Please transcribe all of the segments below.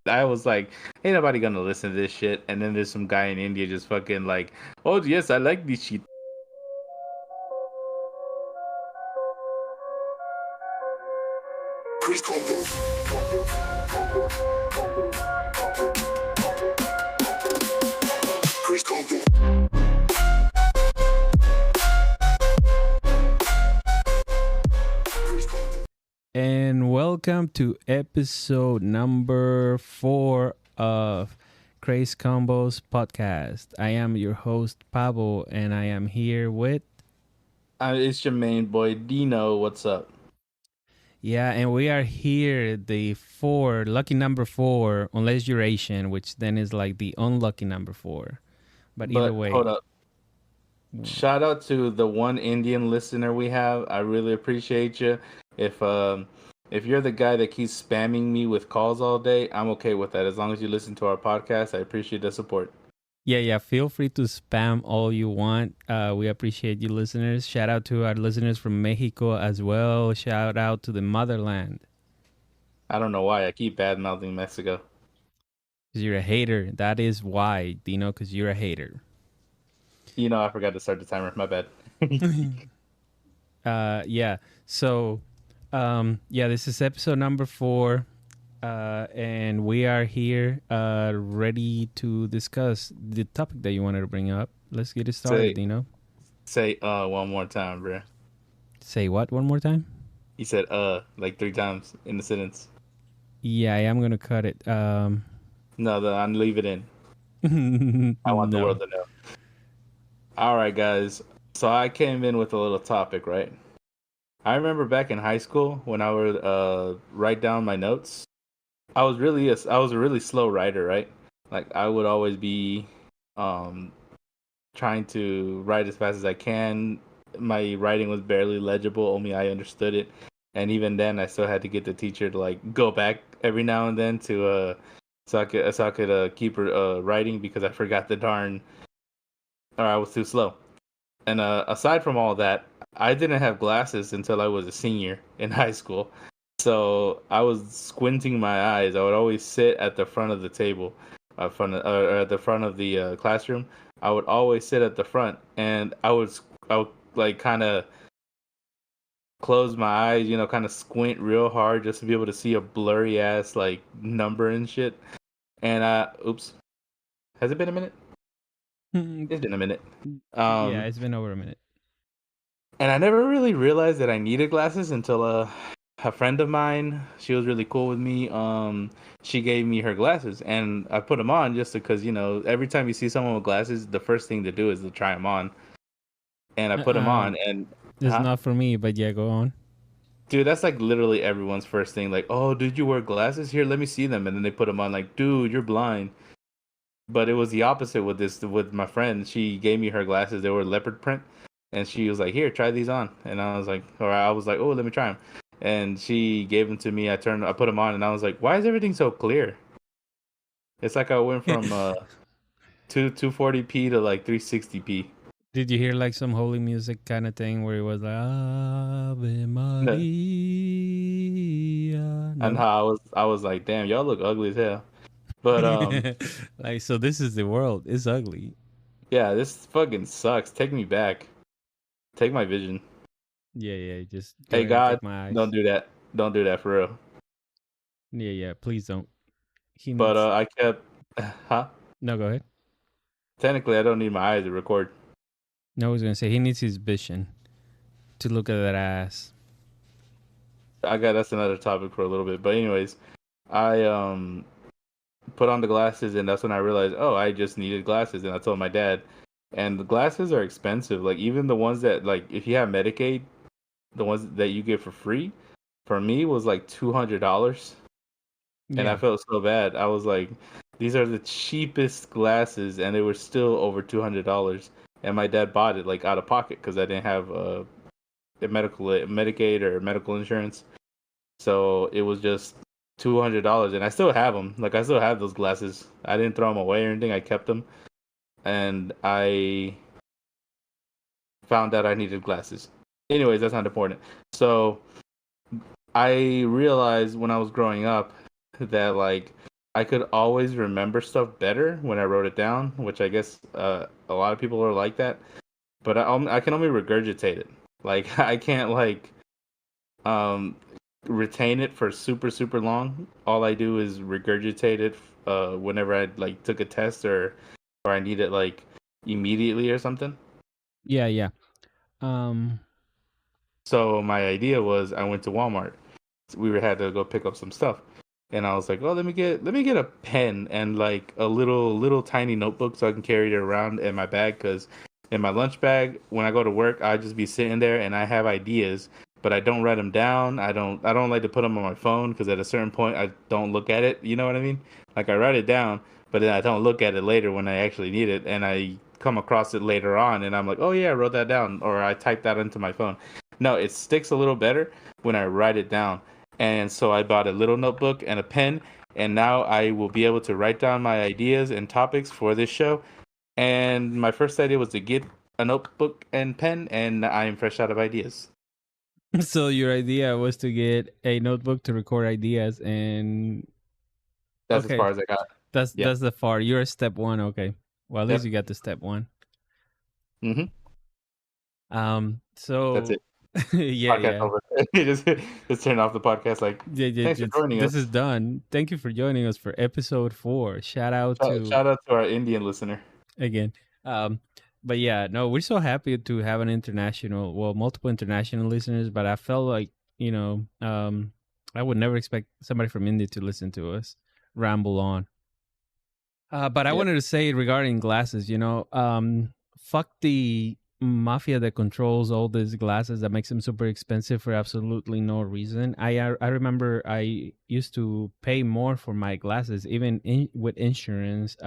I was like, ain't nobody gonna listen to this shit. And then there's some guy in India just fucking like, oh yes, I like this shit. Crazed Convos. Crazed Convos. And welcome to episode number 4 of Crazed Convos podcast. I am your host, Pablo, and I am here with... It's your main boy, Dino. What's up? Yeah, and we are here, the lucky number 4, unless you're Asian, which then is like the unlucky number 4. But either way... Hold up. Shout out to the one Indian listener we have. I really appreciate you. If you're the guy that keeps spamming me with calls all day, I'm okay with that. As long as you listen to our podcast, I appreciate the support. Yeah. Feel free to spam all you want. We appreciate you listeners. Shout out to our listeners from Mexico as well. Shout out to the motherland. I don't know why I keep bad mouthing Mexico. Because you're a hater. That is why, Dino, because you're a hater. You know, I forgot to start the timer. My bad. Yeah. So, this is episode number 4. And we are here ready to discuss the topic that you wanted to bring up. Let's get it started, Dino. Say one more time, bro. Say what one more time? You said like 3 times in the sentence. Yeah, I am going to cut it. No, I'll leave it in. I want the world to know. All right, guys. So I came in with a little topic, right? I remember back in high school when I would write down my notes. I was a really slow writer, right? Like I would always be trying to write as fast as I can. My writing was barely legible, only I understood it. And even then I still had to get the teacher to like go back every now and then to so I could keep writing because I forgot or I was too slow. And aside from all that, I didn't have glasses until I was a senior in high school. So I was squinting my eyes. I would always sit at the front of the table, at the front of the classroom. I would always sit at the front, and I would like kind of close my eyes, kind of squint real hard just to be able to see a blurry ass like number and shit. And oops, has it been a minute? It's been a minute. Yeah, it's been over a minute. And I never really realized that I needed glasses until a friend of mine, she was really cool with me. She gave me her glasses, and I put them on just because every time you see someone with glasses, the first thing to do is to try them on. And I put them on, and it's not for me. But yeah, go on. Dude, that's like literally everyone's first thing. Like, oh, did you wear glasses? Here, let me see them. And then they put them on. Like, dude, you're blind. But it was the opposite with my friend. She gave me her glasses. They were leopard print, and she was like, "Here, try these on." And I was like, "Oh, let me try them." And she gave them to me. I put them on, and I was like, "Why is everything so clear?" It's like I went from 240p to like 360p. Did you hear like some holy music kind of thing where it was like Ave Maria? No. And how I was like, "Damn, y'all look ugly as hell." But like, so this is the world. It's ugly. Yeah, this fucking sucks. Take me back. Take my vision. Yeah. Just hey God, don't do that. Don't do that for real. Yeah. Please don't. But I kept. Huh? No, go ahead. Technically, I don't need my eyes to record. No, I was gonna say he needs his vision to look at that ass. That's another topic for a little bit. But anyways, I put on the glasses, and that's when I realized, oh, I just needed glasses. And I told my dad, and the glasses are expensive. Like even the ones that, like, if you have Medicaid, the ones that you get for free, for me was like $200. Yeah. And I felt so bad. I was like, these are the cheapest glasses, and they were still over $200. And my dad bought it like out of pocket because I didn't have a Medicaid or medical insurance. So it was just $200, and I still have them. Like I still have those glasses. I didn't throw them away or anything. I kept them, and I found out I needed glasses. Anyways, that's not important. So I realized when I was growing up that like I could always remember stuff better when I wrote it down, which I guess a lot of people are like that. But I can only regurgitate it. Like I can't like um retain it for super super long. All I do is regurgitate it whenever I like took a test or I need it like immediately or something. Yeah, yeah. Um, So my idea was I went to Walmart. Had to go pick up some stuff, and I was like, oh, let me get a pen and like a little tiny notebook so I can carry it around in my bag because in my lunch bag when I go to work I just be sitting there and I have ideas but I don't write them down. I don't like to put them on my phone because at a certain point I don't look at it. You know what I mean? Like I write it down, but then I don't look at it later when I actually need it, and I come across it later on, and I'm like, oh yeah, I wrote that down, or I typed that into my phone. No, it sticks a little better when I write it down. And so I bought a little notebook and a pen, and now I will be able to write down my ideas and topics for this show. And my first idea was to get a notebook and pen, and I am fresh out of ideas. so your idea was to get a notebook to record ideas, and That's as okay, far as I got. Yeah. that's the far. You're at step one. Okay, well at least Yep. you got the step one. Mm-hmm. So That's it. yeah, Podcast yeah. over. just turn off the podcast. Like, Yeah, yeah, thanks for joining this us. is done. Thank you for joining us for episode 4. Shout out to Shout out to our Indian listener. again. But yeah, no, we're so happy to have multiple international listeners. But I felt like I would never expect somebody from India to listen to us ramble on. But I Yep. wanted to say regarding glasses, fuck the mafia that controls all these glasses that makes them super expensive for absolutely no reason. I remember I used to pay more for my glasses, even with insurance.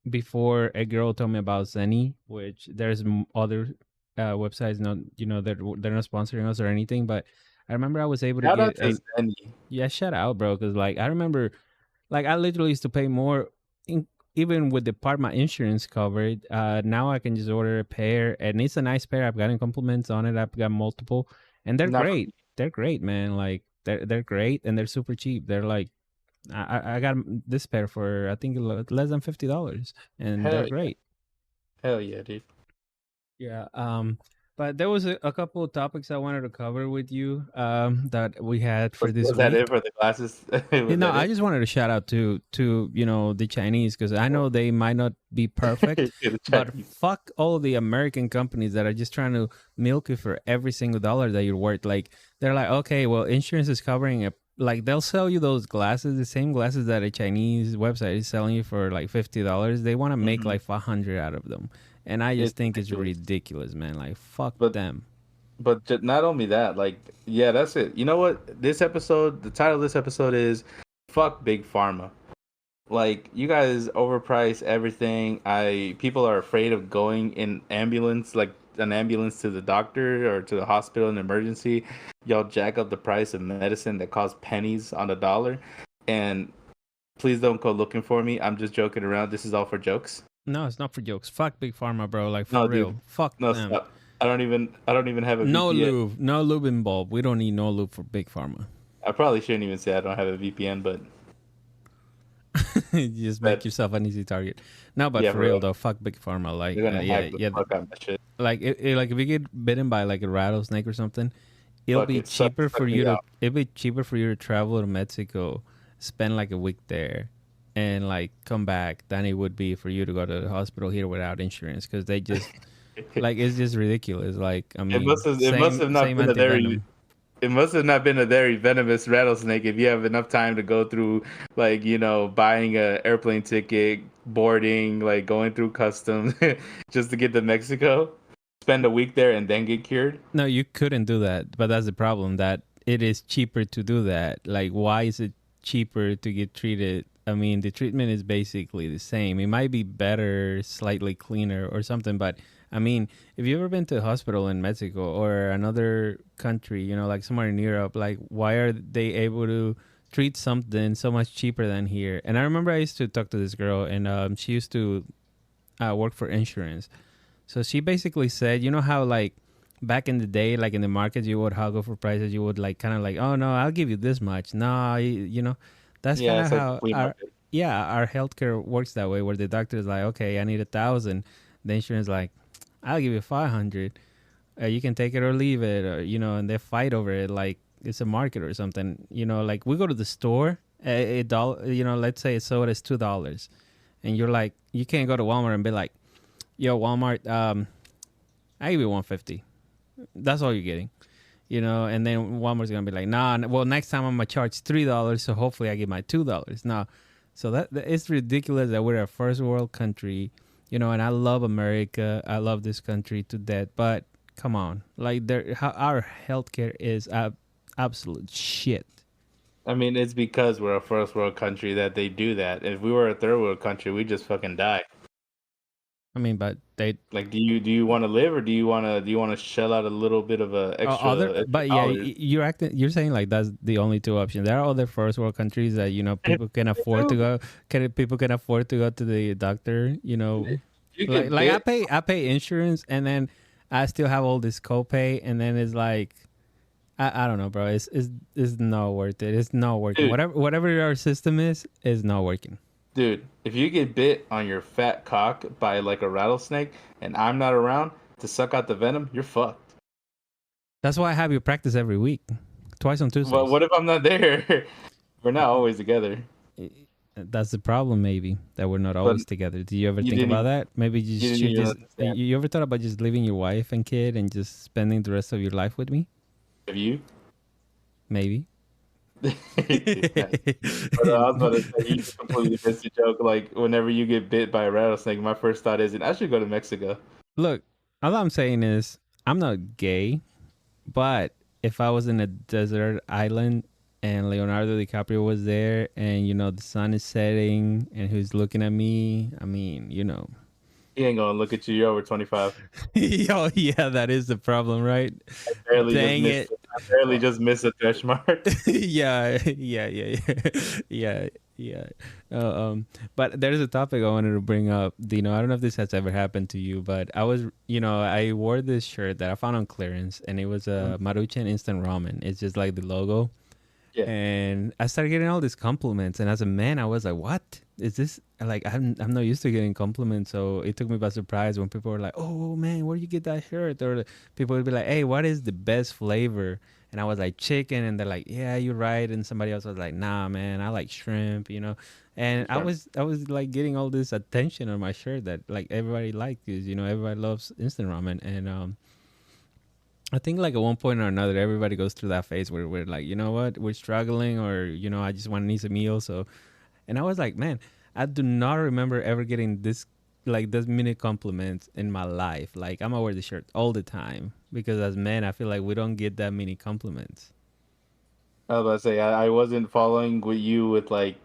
Before a girl told me about Zenny, which there's other websites, not they're not sponsoring us or anything, but I remember I was able to Shout out get to a Zenny. yeah, shout out, bro, because like I remember like I literally used to pay more, even with the part my insurance covered. Now I can just order a pair, and it's a nice pair. I've gotten compliments on it. I've got multiple, and they're Not for great. They're great, man. Like they're great, and they're super cheap. They're like I got this pair for I think less than $50, and they're hell yeah, great. hell yeah, dude. Yeah. But there was a couple of topics I wanted to cover with you that we had for this Was that week. it for the glasses? Was No, that I it? just wanted to shout out to the Chinese because I know they might not be perfect, To the but Chinese. fuck all the American companies that are just trying to milk you for every single dollar that you're worth. Like they're like, okay, well, insurance is covering it. Like they'll sell you those glasses, the same glasses that a Chinese website is selling you for like $50. They want to make Mhm. like 500 out of them, and I just It's think it's ridiculous. ridiculous, man. Like fuck But them. not only that, like yeah, that's it. You know what? This episode, the title of this episode is "Fuck Big Pharma." Like you guys overprice everything. People are afraid of going in ambulance, like an ambulance to the doctor or to the hospital in emergency. Y'all jack up the price of medicine that costs pennies on a dollar. And please don't go looking for me. I'm just joking around. This is all for jokes. No, it's not for jokes. Fuck big pharma, bro. Like for No, dude. real. Fuck No, them. stop. I don't even have a No VPN. lube, no lube involved. We don't need no lube for big pharma. I probably shouldn't even say I don't have a VPN, but You just make but yourself an easy target. No, but yeah, for for real real. though, fuck big pharma. Like, They're gonna yeah, hack the yeah. fuck out of that shit. Like, like if you get bitten by like a rattlesnake or something, it'll Fuck be it. Suck, cheaper for suck you me to. out. It'll be cheaper for you to travel to Mexico, spend like a week there, and like come back than it would be for you to go to the hospital here without insurance because they just like it's just ridiculous. Like, I mean, It must have not same been a very anti-venom. it must have not been a very venomous rattlesnake if you have enough time to go through like, buying a airplane ticket, boarding, like going through customs just to get to Mexico, spend a week there and then get cured. No, you couldn't do that. But that's the problem, that it is cheaper to do that. Like, why is it cheaper to get treated? I mean, the treatment is basically the same. It might be better, slightly cleaner or something. But I mean, if you've ever been to a hospital in Mexico or another country, like somewhere in Europe, like, why are they able to treat something so much cheaper than here? And I remember I used to talk to this girl, and she used to work for insurance. So she basically said, you know how like back in the day, like in the markets, you would haggle for prices. You would like kind of like, oh no, I'll give you this much. No, That's kind Yeah, of it's like the how flea our market. yeah our healthcare works that way, where the doctor is like, okay, I need 1,000. The insurance like, I'll give you 500. You can take it or leave it, or and they fight over it like it's a market or something. Like we go to the store, a dollar. Let's say it's soda is $2, and you're like, you can't go to Walmart and be like, yo, Walmart, I give you 150. That's all you're getting. And then Walmart's gonna be like, nah. Well, next time I'm gonna charge $3, so hopefully I get my $2. Now, so that it's ridiculous that we're a first world country, and I love America. I love this country to death, but come on, like our healthcare is absolute shit. I mean, it's because we're a first world country that they do that. If we were a third world country, we just fucking die. I mean, but they Like, do you want to live, or do you want to shell out a little bit of a other, extra but yeah, dollars? you're saying like that's the only two options. There are other first world countries that people can afford to go. People can afford to go to the doctor. You Like get like I bit. pay I pay insurance, and then I still have all this copay, and then it's like I don't know, bro. It's not worth it. It's not working. Dude, Whatever our system is not working. dude, if you get bit on your fat cock by like a rattlesnake and I'm not around to suck out the venom, you're fucked. That's why I have you practice every week, twice on But Tuesdays. what if I'm not there? We're not always together. That's the problem, maybe, that we're not But always together. Do you ever you think didn't about even, that? Maybe you you didn't should even just. understand. You ever thought about just leaving your wife and kid and just spending the rest of your life with me? Have you? Maybe. But I was about to say, you just completely missed the joke. Like, whenever you get bit by a rattlesnake, my first thought isn't, I should go to Mexico. Look, all I'm saying is I'm not gay, but if I was in a desert island and Leonardo DiCaprio was there, and the sun is setting and he's looking at me, I mean, He ain't gonna look at you. You're over 25. Oh yeah, that is the problem, right? Barely just Dang missed. it. I barely just missed a thresh mark. Yeah. Yeah. Yeah. But there's a topic I wanted to bring up. I don't know if this has ever happened to you, but I wore this shirt that I found on clearance, and it was a Maruchan instant ramen. It's just like the logo, Yeah. and I started getting all these compliments. And as a man, I was like, "What is this?" Like, I'm not used to getting compliments, so it took me by surprise when people were like, "Oh man, where did you get that shirt?" Or people would be like, "Hey, what is the best flavor?" And I was like, "Chicken," and they're like, "Yeah, you're right." And somebody else was like, "Nah, man, I like shrimp," And I Sure. was like getting all this attention on my shirt that like everybody liked, because everybody loves instant ramen. And I think like at one point or another, everybody goes through that phase where we're like, you know what, we're struggling, or I just want to need a meal. So, and I was like, man, I do not remember ever getting this many compliments in my life. Like, I'm gonna wear the shirt all the time, because as men, I feel like we don't get that many compliments. I was about to say, I wasn't following with you with like,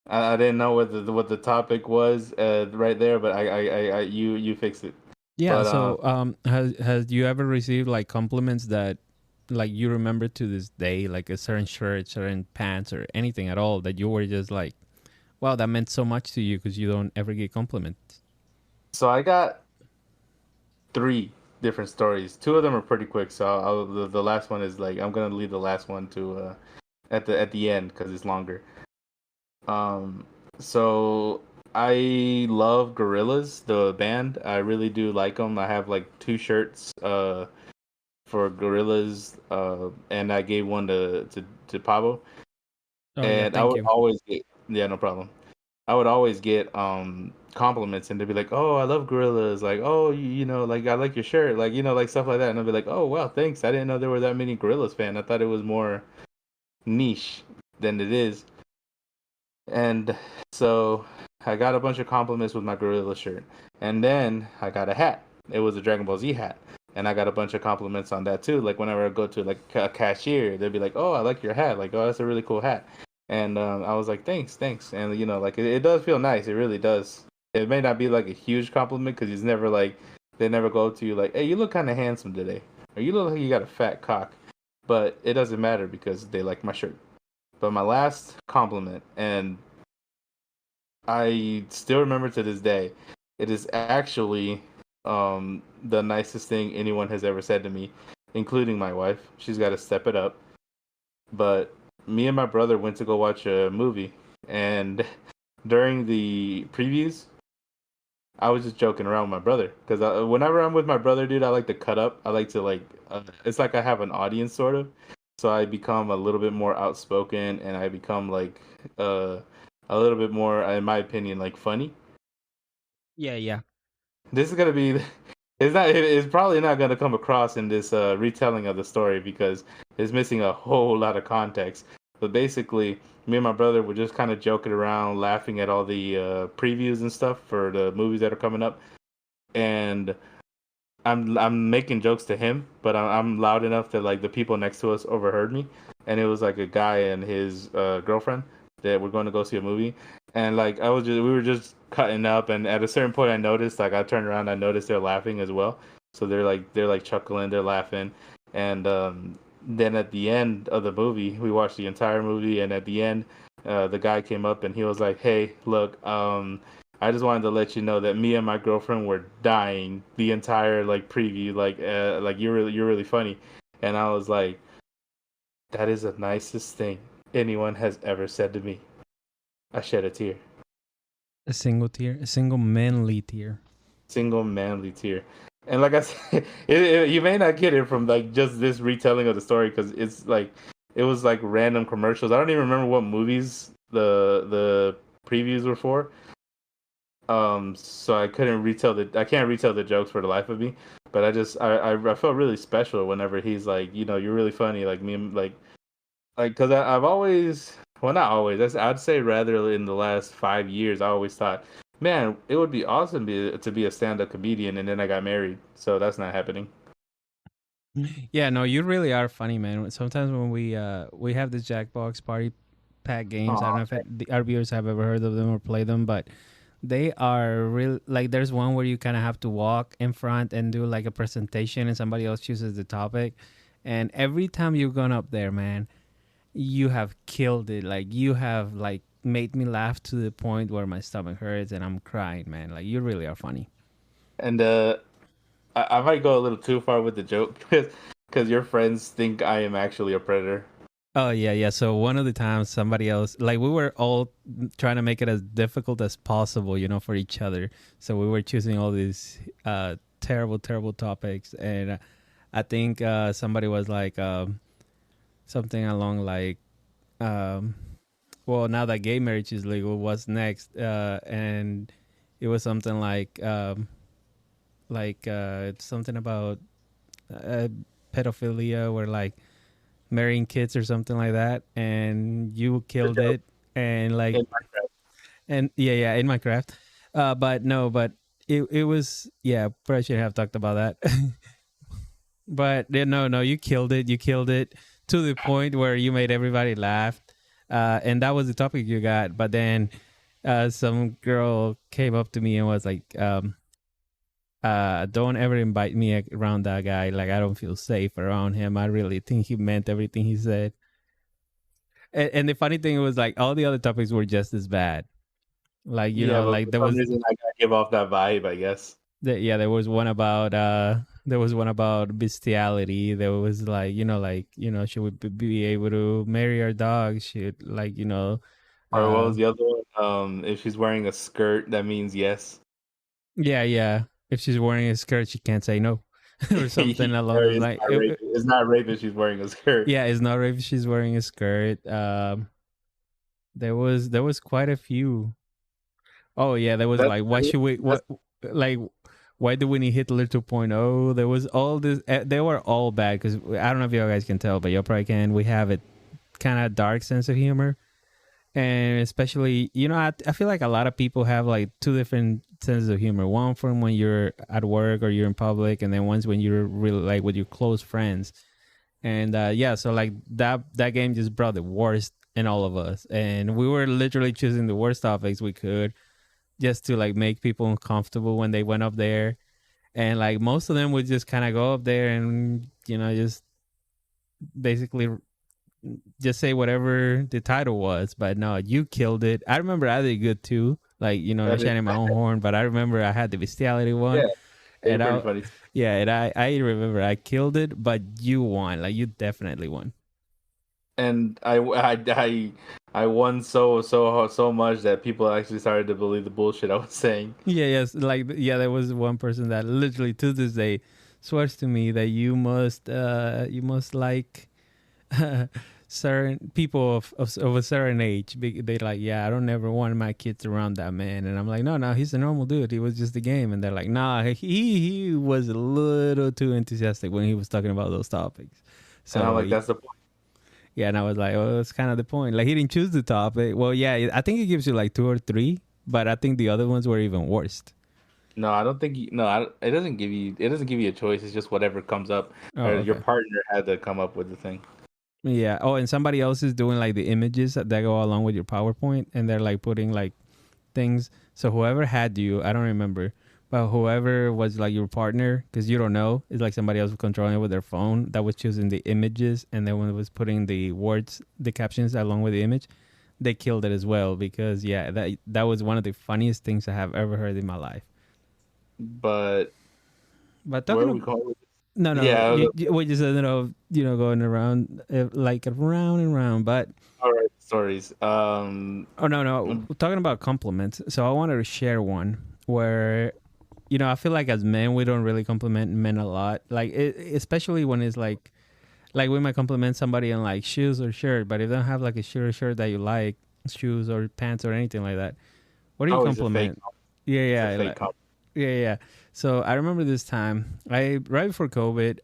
I didn't know what the topic was right there, but you fixed it. Yeah. But So, has you ever received like compliments that like you remember to this day, like a certain shirt, certain pants, or anything at all that you were just like, wow, that meant so much to you because you don't ever get compliments. so I got three different stories. Two of them are pretty quick, so the last one is like, I'm gonna leave the last one to at the end because it's longer. Um, so I love Gorillas, the band. I really do like them. I have like two shirts for Gorillas, and I gave one to Pablo. Oh yeah, And I thank would you. always get, yeah, no problem. I would always get compliments, and they'd be like, "Oh, I love Gorillas," like, "Oh, like I like your shirt," like like stuff like that, and I'd be like, "Oh, wow, thanks. I didn't know there were that many Gorillas fan. I thought it was more niche than it is." And so I got a bunch of compliments with my Gorilla shirt. And then I got a hat. It was a Dragon Ball Z hat. And I got a bunch of compliments on that too. Like whenever I go to like a cashier, they'd be like, "Oh, I like your hat." Like, "Oh, that's a really cool hat." And I was like, "Thanks, thanks." And like it does feel nice. It really does. It may not be like a huge compliment because it's never like they never go to you like, "Hey, you look kind of handsome today," or "You look like you got a fat cock." But it doesn't matter because they like my shirt. But my last compliment, and I still remember to this day, it is actually the nicest thing anyone has ever said to me, including my wife. She's got to step it up. But me and my brother went to go watch a movie, and during the previews, I was just joking around with my brother because whenever I'm with my brother, dude, I like to cut up. I like to it's like I have an audience sort of, so I become a little bit more outspoken, and I become like uh, a little bit more, in my opinion, like funny. Yeah, yeah. This is gonna be. It's probably not gonna come across in this retelling of the story because it's missing a whole lot of context. But basically, me and my brother were just kind of joking around, laughing at all the previews and stuff for the movies that are coming up, and I'm making jokes to him, but I'm loud enough that like the people next to us overheard me, and it was like a guy and his girlfriend that were going to go see a movie, and like we were just cutting up, and at a certain point I noticed like I turned around, I noticed they're laughing as well, so they're like chuckling, they're laughing, and then at the end of the movie we watched the entire movie, and at the end the guy came up and he was like, "Hey, look, I just wanted to let you know that me and my girlfriend were dying the entire like preview, like you're really funny," and I was like, "That is the nicest thing anyone has ever said to me." I shed a tear, A single tear, a single manly tear. single manly tear, and like I said, you may not get it from like just this retelling of the story because it's like it was like random commercials. I don't even remember what movies the previews were for. So I can't retell the jokes for the life of me, but I felt really special whenever he's like, you're really funny, like me, like because I've always, well, not always, I'd say rather in the last 5 years I always thought, man, it would be awesome to be a stand-up comedian, and then I got married, so that's not happening. Yeah, no, you really are funny, man. Sometimes when we have this Jackbox party pack games, I don't Aw, know if our viewers have ever heard of them or played them, but they are real. Like, there's one where you kind of have to walk in front and do like a presentation, and somebody else chooses the topic. And every time you've gone up there, man, you have killed it. Like, you have like made me laugh to the point where my stomach hurts and I'm crying, man. Like, you really are funny. and I might go a little too far with the joke because your friends think I am actually a predator. Oh yeah, yeah. So one of the times somebody else, like, we were all trying to make it as difficult as possible, for each other. So we were choosing all these terrible, terrible topics, and I think somebody was like something along like, um, well, now that gay marriage is legal, what's next? And it was something like it's something about uh, pedophilia, where like marrying kids or something like that, and you The killed joke it, and like, in Minecraft. and yeah, yeah, in Minecraft. But no, but it was, yeah, probably should have talked about that. But yeah, no, you killed it to the point where you made everybody laugh, and that was the topic you got. But then some girl came up to me and was like, don't ever invite me around that guy. Like, I don't feel safe around him. I really think he meant everything he said. And the funny thing was, like, all the other topics were just as bad. Like, Yeah, but like for there some was, reason I gotta give off that vibe, I guess. yeah, there was one about bestiality. There was like, should we be able to marry our dog? Should, like, Or what was um, the other one? If she's wearing a skirt, that means yes. yeah, yeah. If she's wearing a skirt, she can't say no, or something along Or those lines. it's not rape if she's wearing a skirt. Yeah, it's not if she's wearing a skirt. There was quite a few. Oh yeah, there was That's like, why should we that's what like why do we need Hitler 2.0? There was all this. They were all bad because I don't know if you guys can tell, but you probably can. We have a kind of dark sense of humor, and especially, I feel like a lot of people have like two different senses of humor. One from when you're at work or you're in public, and then one's when you're really like with your close friends. And yeah, so like that game just brought the worst in all of us, and we were literally choosing the worst topics we could just to like make people uncomfortable when they went up there. And like most of them would just kind of go up there and just basically just say whatever the title was. But no, you killed it. I remember I did good too, like, that not is shining my own horn, but I remember I had the bestiality one. yeah. You're And pretty I, funny. yeah, and I remember I killed it, but you won. Like, you definitely won. and I won so much that people actually started to believe the bullshit I was saying. Yeah, yes, like yeah, there was one person that literally to this day swears to me that you must like certain people of a certain age. They like, yeah, I don't ever want my kids around that man, and I'm like, no, he's a normal dude. He was just a game, and they're like, nah, he was a little too enthusiastic when he was talking about those topics. And I'm So like, that's the point. yeah, and I was like, oh, that's kind of the point. Like he didn't choose the topic. Well, yeah, I think it gives you like two or three, but I think the other ones were even worse. No, I don't think no. It doesn't give you a choice. It's just whatever comes up. Oh, Or your okay. partner had to come up with the thing. Yeah. Oh, and somebody else is doing like the images that go along with your PowerPoint, and they're like putting like things. So whoever had you, I don't remember, but whoever was like your partner, because you don't know, it's like somebody else was controlling it with their phone that was choosing the images, and then when it was putting the words, the captions along with the image, they killed it as well. Because yeah, that was one of the funniest things I have ever heard in my life. But But where talking are we of going with no, Yeah. we just ended up going around like around and round, but. All right. Stories. Oh no, we're talking about compliments. So I wanted to share one where I feel like as men we don't really compliment men a lot. Like especially when it's like we might compliment somebody on like shoes or shirt, but if they don't have like a shoe or shirt that you like, shoes or pants or anything like that, what do you Oh, he's a fake. compliment? Yeah, It's a yeah, fake compliment. yeah. So I remember this time, I right before COVID,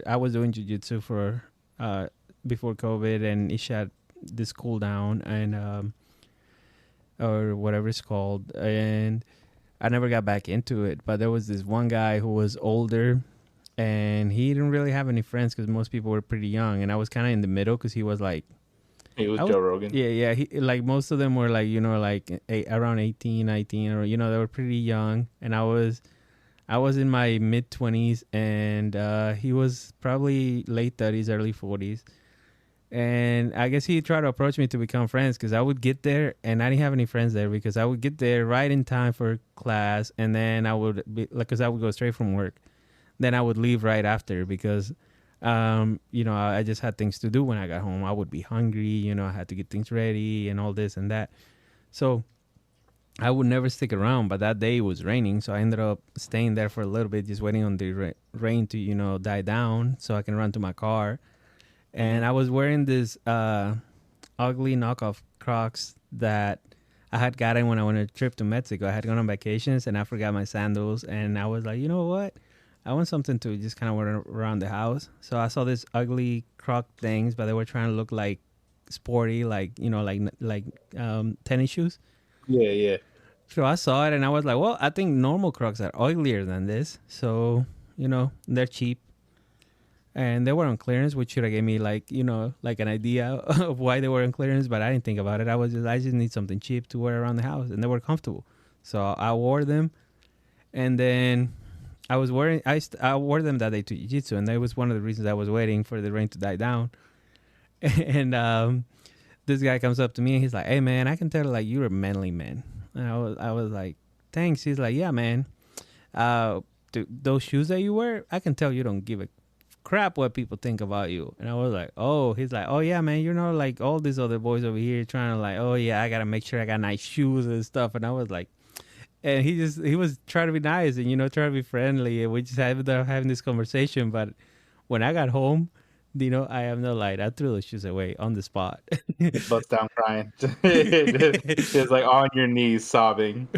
I was doing jujitsu for before COVID, and it shut this cool down and or whatever it's called, and I never got back into it. But there was this one guy who was older, and he didn't really have any friends because most people were pretty young, and I was kind of in the middle because he was like. He was I was, Joe Rogan. yeah. He like most of them were like like around 18, 19, or they were pretty young, and I was in my mid 20s, and he was probably late 30s, early 40s, and I guess he tried to approach me to become friends because I would get there and I didn't have any friends there because I would get there right in time for class, and then I would be like, because I would go straight from work, then I would leave right after because I just had things to do when I got home. I would be hungry, I had to get things ready and all this and that. So I would never stick around, but that day it was raining. So I ended up staying there for a little bit, just waiting on the rain to, die down so I can run to my car. And I was wearing this ugly knockoff Crocs that I had gotten when I went on a trip to Mexico. I had gone on vacations and I forgot my sandals. And I was like, you know what? I want something to just kind of wear around the house. So I saw this ugly Croc things, but they were trying to look like sporty, like tennis shoes. Yeah, yeah. So I saw it and I was like, well, I think normal Crocs are uglier than this. So they're cheap and they were on clearance, which should have gave me like an idea of why they were on clearance. But I didn't think about it. I just need something cheap to wear around the house, and they were comfortable. So I wore them, and then. I wore them that day to jiu-jitsu, and that was one of the reasons I was waiting for the rain to die down. And this guy comes up to me and he's like, "Hey man, I can tell like you're a manly man." And I was like, "Thanks." He's like, "Yeah man, those shoes that you wear, I can tell you don't give a crap what people think about you." And I was like, "Oh." He's like, "Oh yeah man, you're not like all these other boys over here trying to like, oh yeah, I gotta make sure I got nice shoes and stuff." And I was like. And he was trying to be nice and trying to be friendly, and we just ended up having this conversation. But when I got home, I have no light. I threw those shoes away on the spot. Bust down crying. Just like on your knees sobbing.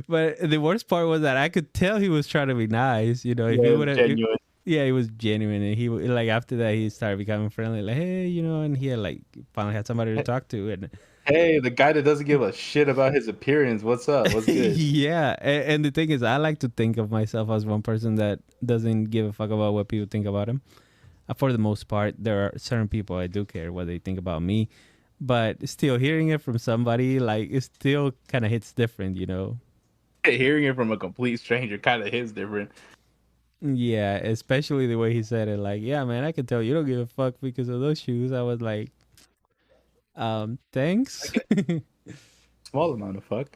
But the worst part was that I could tell he was trying to be nice. If Yeah, he it would was have, genuine. yeah, he was genuine, and he like after that he started becoming friendly, like hey, and he had like finally had somebody to talk to, and Hey, the guy that doesn't give a shit about his appearance. What's up? What's good? yeah, and the thing is, I like to think of myself as one person that doesn't give a fuck about what people think about him. For the most part, there are certain people I do care what they think about me, but still hearing it from somebody like it still kind of hits different, Hearing it from a complete stranger kind of hits different. Yeah, especially the way he said it. Like, yeah, man, I can tell you don't give a fuck because of those shoes. I was like, thanks. Small amount of fuck.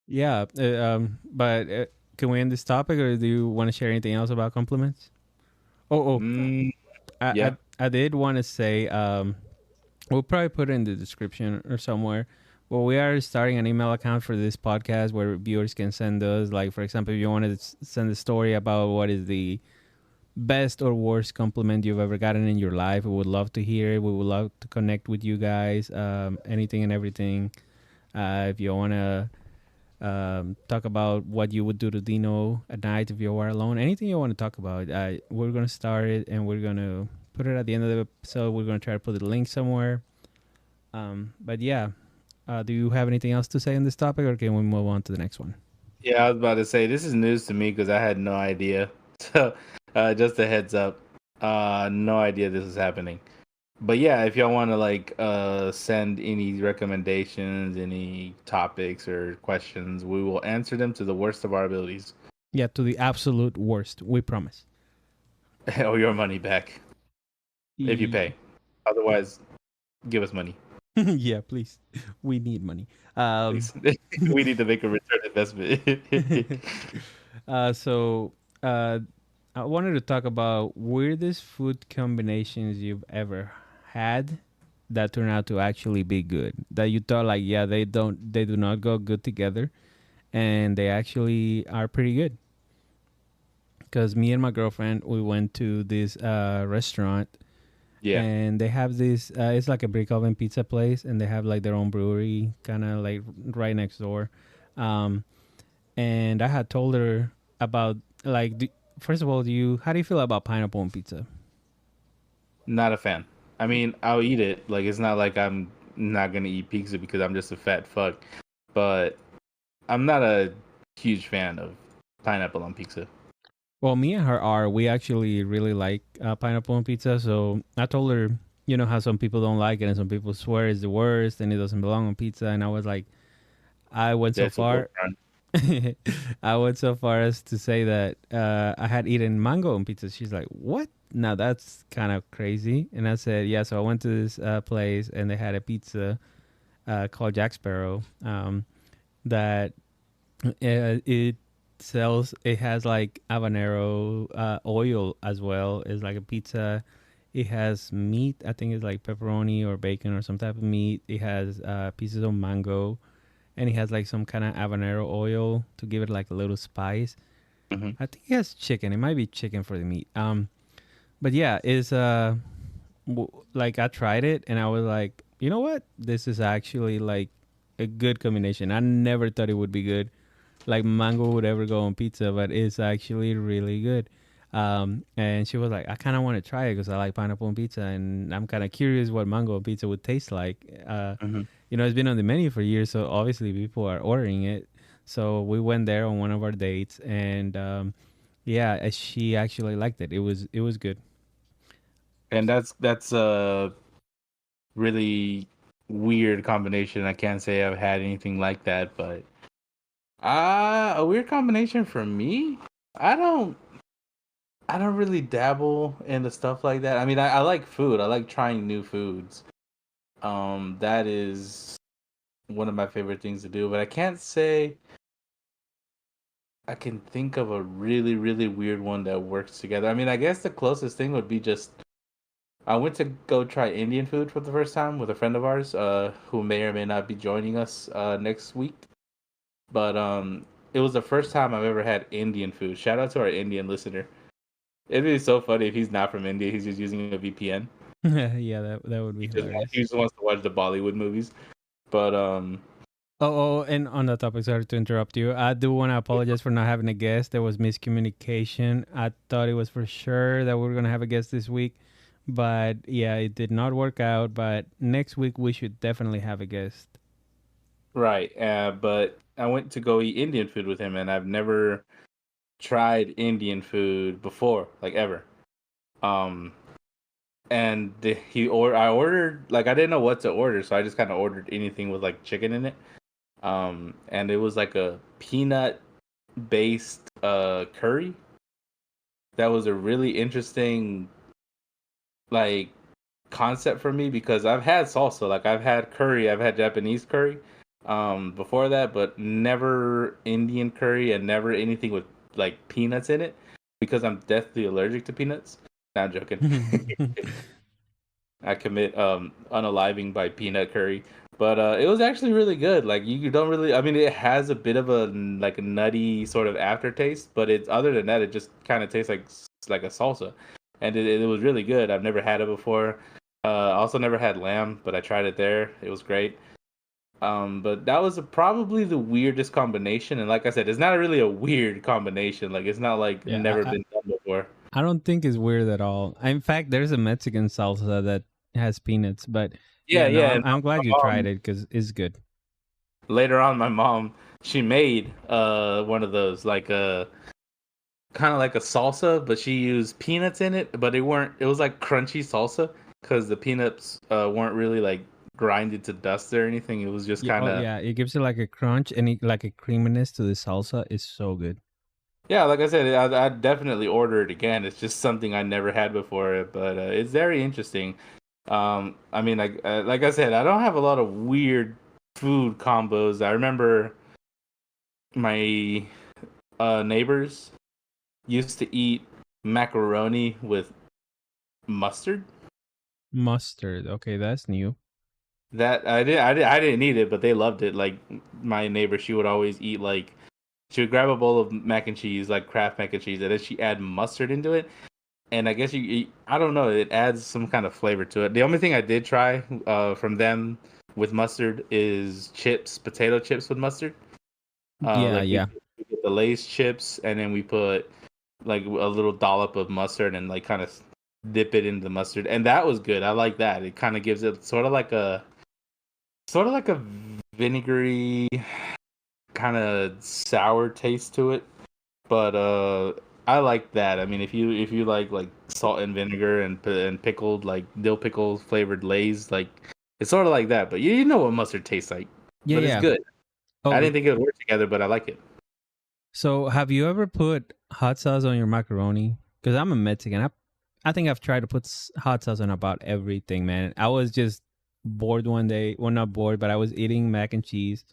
Yeah, but can we end this topic, or do you want to share anything else about compliments? Oh, Yeah. I did want to say, we'll probably put it in the description or somewhere. Well, we are starting an email account for this podcast where viewers can send us, like, for example, if you want to send a story about what is the best or worst compliment you've ever gotten in your life, we would love to hear it. We would love to connect with you guys. Anything and everything. If you want to talk about what you would do to Dino at night if you were alone, anything you want to talk about, we're going to start it and we're going to put it at the end of the episode. We're going to try to put the link somewhere. But yeah, do you have anything else to say on this topic, or can we move on to the next one? Yeah, I was about to say this is news to me because I had no idea. So, just a heads up, no idea this is happening. But yeah, if y'all want to like send any recommendations, any topics or questions, we will answer them to the worst of our abilities. Yeah, to the absolute worst. We promise. Or your money back if you pay. Otherwise, give us money. Yeah, please. We need money. Please. We need to make a return investment. So I wanted to talk about weirdest food combinations you've ever had that turn out to actually be good. That you thought like, yeah, they do not go good together, and they actually are pretty good. Because me and my girlfriend, we went to this restaurant, Yeah. and they have this. It's like a brick oven pizza place, and they have like their own brewery, kind of like right next door. And I had told her about like, first of all, how do you feel about pineapple on pizza? Not a fan. I mean, I'll eat it. Like, it's not like I'm not gonna eat pizza because I'm just a fat fuck. But I'm not a huge fan of pineapple on pizza. Well, me and her are. We actually really like pineapple on pizza. So I told her, you know how some people don't like it and some people swear it's the worst and it doesn't belong on pizza. And I was like, I went so That's a far. good I went so far as to say that I had eaten mango on pizza. She's like, "What? Now that's kind of crazy." And I said, "Yeah." So I went to this place and they had a pizza called Jack Sparrow that it sells. It has like habanero oil as well. It's like a pizza. It has meat. I think it's like pepperoni or bacon or some type of meat. It has pieces of mango, and it has like some kind of habanero oil to give it like a little spice. hmm I think it has chicken. It might be chicken for the meat. But yeah, it's like I tried it and I was like, you know what? This is actually like a good combination. I never thought it would be good. Like mango would ever go on pizza, but it's actually really good. And she was like, I kind of want to try it because I like pineapple on pizza, and I'm kind of curious what mango on pizza would taste like. hmm You know, it's been on the menu for years, so obviously people are ordering it. So we went there on one of our dates, and yeah, she actually liked it. It was good. And that's a really weird combination. I can't say I've had anything like that, but a weird combination for me. I don't I don't really dabble into stuff like that. I mean, I like food. I like trying new foods. That is one of my favorite things to do, but I can't say I can think of a really, really weird one that works together. I mean, I guess the closest thing would be just I went to go try Indian food for the first time with a friend of ours, who may or may not be joining us next week. But it was the first time I've ever had Indian food. Shout out to our Indian listener. It'd be so funny if he's not from India. He's just using a VPN. Yeah, that would be hilarious. He just wants to watch the Bollywood movies. But Oh, and on that topic, sorry to interrupt you. I do want to apologize for not having a guest. There was miscommunication. I thought it was for sure that we were going to have a guest this week. But yeah, it did not work out. But next week, we should definitely have a guest. right, but I went to go eat Indian food with him, and I've never tried Indian food before, like ever. Um, and I ordered like I didn't know what to order, so I just kind of ordered anything with like chicken in it. And it was like a peanut based curry. That was a really interesting like concept for me because I've had salsa, like I've had curry, I've had Japanese curry before that, but never Indian curry and never anything with like peanuts in it because I'm deathly allergic to peanuts. Not joking. I commit unaliving by peanut curry. But it was actually really good. Like you don't really, I mean, it has a bit of a like a nutty sort of aftertaste, but it's other than that, it just kind of tastes like a salsa, and it was really good. I've never had it before. Also never had lamb, but I tried it there. It was great. But that was probably the weirdest combination, and like I said, it's not really a weird combination. Like it's not like Yeah, never been done before. I don't think it's weird at all. In fact, there's a Mexican salsa that has peanuts, but Yeah, yeah, no, yeah. I'm And I'm glad my you tried mom, it because it's good. later on, my mom, she made one of those like kind of like a salsa, but she used peanuts in it, but it weren't. It was like crunchy salsa because the peanuts weren't really like grinded to dust or anything. It was just Yeah, kind oh of yeah, it gives it like a crunch and like a creaminess to the salsa. It's so good. yeah. Like I said, I'd definitely order it again. It's just something I never had before, but it's very interesting. I mean, like I said, I don't have a lot of weird food combos. I remember my neighbors used to eat macaroni with mustard. Mustard. Okay, that's new. That I didn't eat it, but they loved it. Like my neighbor, she would always eat like she would grab a bowl of mac and cheese, like Kraft mac and cheese, and then she add mustard into it. And I guess I don't know, it adds some kind of flavor to it. The only thing I did try from them with mustard is chips, potato chips with mustard. Yeah, Like yeah. we get the Lay's chips, and then we put like a little dollop of mustard and like kind of dip it into the mustard, and that was good. I like that. It kind of gives it sort of like a vinegary kind of sour taste to it. But I like that. I mean, if you like salt and vinegar and pickled like dill pickle flavored Lay's, like it's sort of like that. But you know what mustard tastes like. Yeah, But it's yeah. good. I Oh, didn't think it would work together, but I like it. so have you ever put hot sauce on your macaroni? Because I'm a Mexican. I think I've tried to put hot sauce on about everything, man. I was just bored one day. Well, not bored, but I was eating mac and cheese,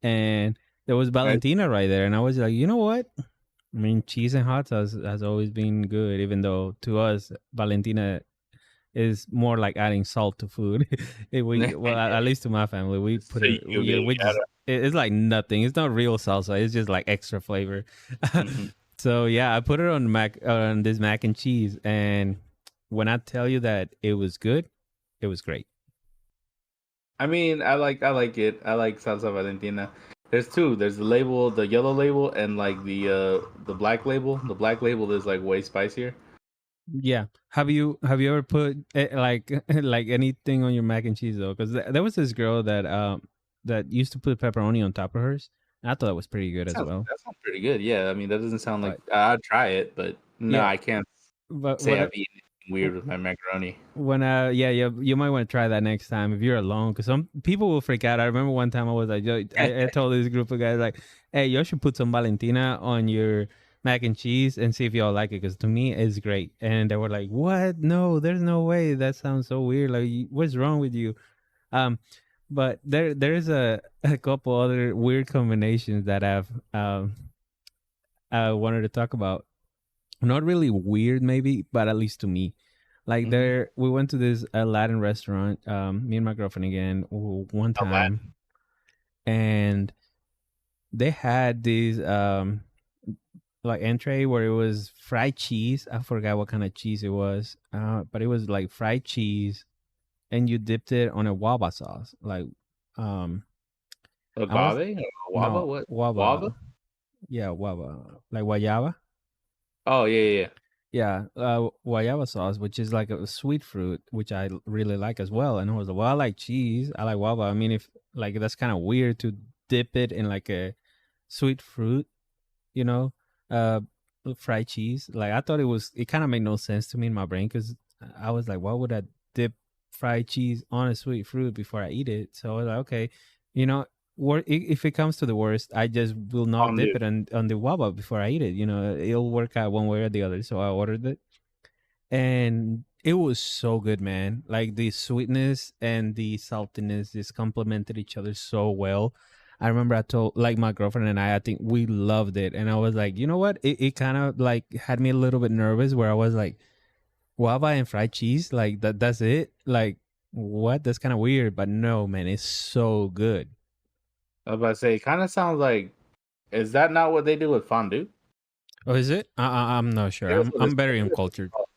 and there was I, Valentina right there, and I was like, you know what? I mean, cheese and hot sauce has always been good, even though to us, Valentina is more like adding salt to food. Well, at least to my family, we put so it. you really We gotta. just it's like nothing. It's not real salsa. It's just like extra flavor. Mhm. So yeah, I put it on on this mac and cheese, and when I tell you that it was good, it was great. I mean, I like it. I like salsa Valentina. There's two. There's the label, the yellow label, and like the black label. The black label is like way spicier. Yeah. Have you ever put like like anything on your mac and cheese though? Because there was this girl that used to put pepperoni on top of hers. And I thought that was pretty good as well. That sounds pretty good. Yeah, I mean that doesn't sound like But I'd try it, but no, yeah, I can't but say what I've eaten anything weird with my macaroni. when yeah, you might want to try that next time if you're alone, because some people will freak out. I remember one time I was like, yo, I told this group of guys like, hey, you should put some Valentina on your mac and cheese and see if y'all like it, because to me it's great. And they were like, what? No, there's no way. That sounds so weird. Like, what's wrong with you? Um, but there's a couple other weird combinations that I've I wanted to talk about. Not really weird, maybe, but at least to me. Like Mm-hmm. we went to this Latin restaurant, me and my girlfriend again, one A Latin. time, and they had these like entree where it was fried cheese. I forgot what kind of cheese it was, but it was like fried cheese, and you dipped it on a waba sauce. Like, um, I was Agave or guava? no What? Guava? waba, yeah, waba, like guayaba. Oh yeah. Yeah, guayaba sauce, which is like a sweet fruit, which I really like as well. And I was like, well, I like cheese. I like guava. I mean, if like that's kind of weird to dip it in like a sweet fruit, you know, uh, fried cheese. Like I thought it kind of made no sense to me in my brain because I was like, why would I dip fried cheese on a sweet fruit before I eat it? So I was like, okay, you know, if it comes to the worst, I just will not On dip the it on the guava before I eat it. You know, it'll work out one way or the other. So I ordered it, and it was so good, man. Like the sweetness and the saltiness just complemented each other so well. I remember I told like my girlfriend and I think we loved it. And I was like, you know what? It kind of like had me a little bit nervous where I was like, guava and fried cheese, like that's it. Like what? That's kind of weird, but no, man, it's so good. I was about to say, it kind of sounds like, is that not what they do with fondue? Oh, is it? I'm not I sure. think that's what I'm it's, I very think that's what it's uncultured. called.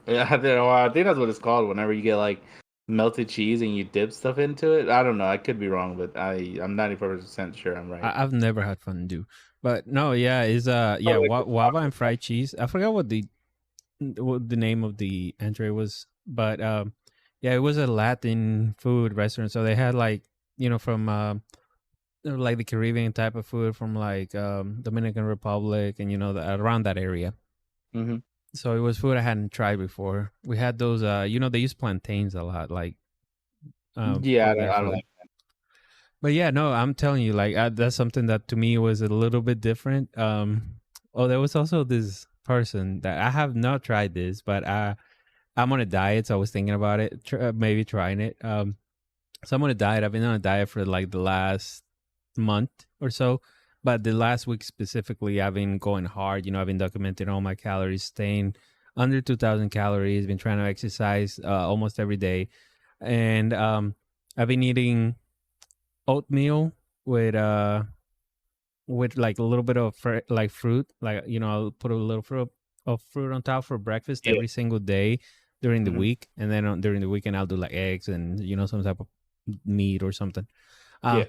Yeah, I think that's what it's called. Whenever you get like melted cheese and you dip stuff into it, I don't know. I could be wrong, but I'm 94% sure I'm right. I've never had fondue, but no, yeah, is Oh, yeah, like the guava and fried cheese. I forgot what the name of the entree was, but yeah, it was a Latin food restaurant, so they had like from like the Caribbean type of food from like Dominican Republic and around that area. hmm So it was food I hadn't tried before. We had those they use plantains a lot, like Yeah, for their I don't food. like. But yeah, no, I'm telling you, like that's something that to me was a little bit different. Oh, there was also this person that I have not tried this, but I'm on a diet, so I was thinking about it, maybe trying it. So I'm on a diet. I've been on a diet for like the last month or so, but the last week specifically, I've been going hard. I've been documenting all my calories, staying under 2,000 calories. Been trying to exercise almost every day, and I've been eating oatmeal with like a little bit of like fruit, like I'll put a little fruit on top for breakfast Yeah. every single day during the hmm week, and then during the weekend I'll do like eggs and some type of meat or something. Uh, Yeah.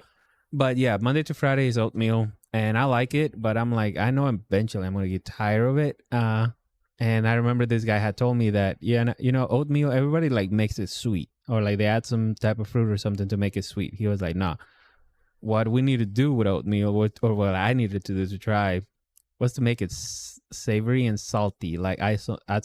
but yeah, Monday to Friday is oatmeal, and I like it. But I'm like, I know eventually I'm gonna get tired of it. And I remember this guy had told me that oatmeal, everybody like makes it sweet, or like they add some type of fruit or something to make it sweet. He was like, nah, what we need to do with oatmeal, or what I needed to do to try, was to make it savory and salty. Like add some. I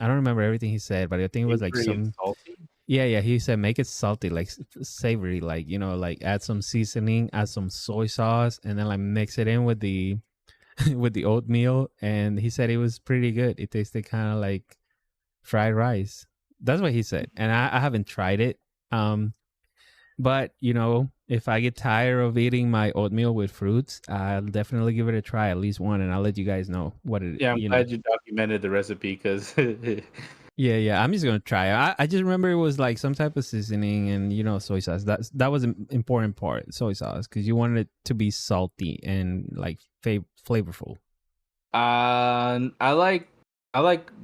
don't remember everything he said, but I think it was like Savory and some. salty. Yeah, yeah. He said make it salty, like savory, like like add some seasoning, add some soy sauce, and then like mix it in with the with the oatmeal. And he said it was pretty good. It tasted kind of like fried rice. That's what he said, and I haven't tried it. But if I get tired of eating my oatmeal with fruits, I'll definitely give it a try, at least one, and I'll let you guys know what it. Yeah, I'm glad you documented the recipe because Yeah, yeah. I'm just gonna try. I just remember it was like some type of seasoning and soy sauce. That was an important part, soy sauce, because you wanted it to be salty and like flavorful. I like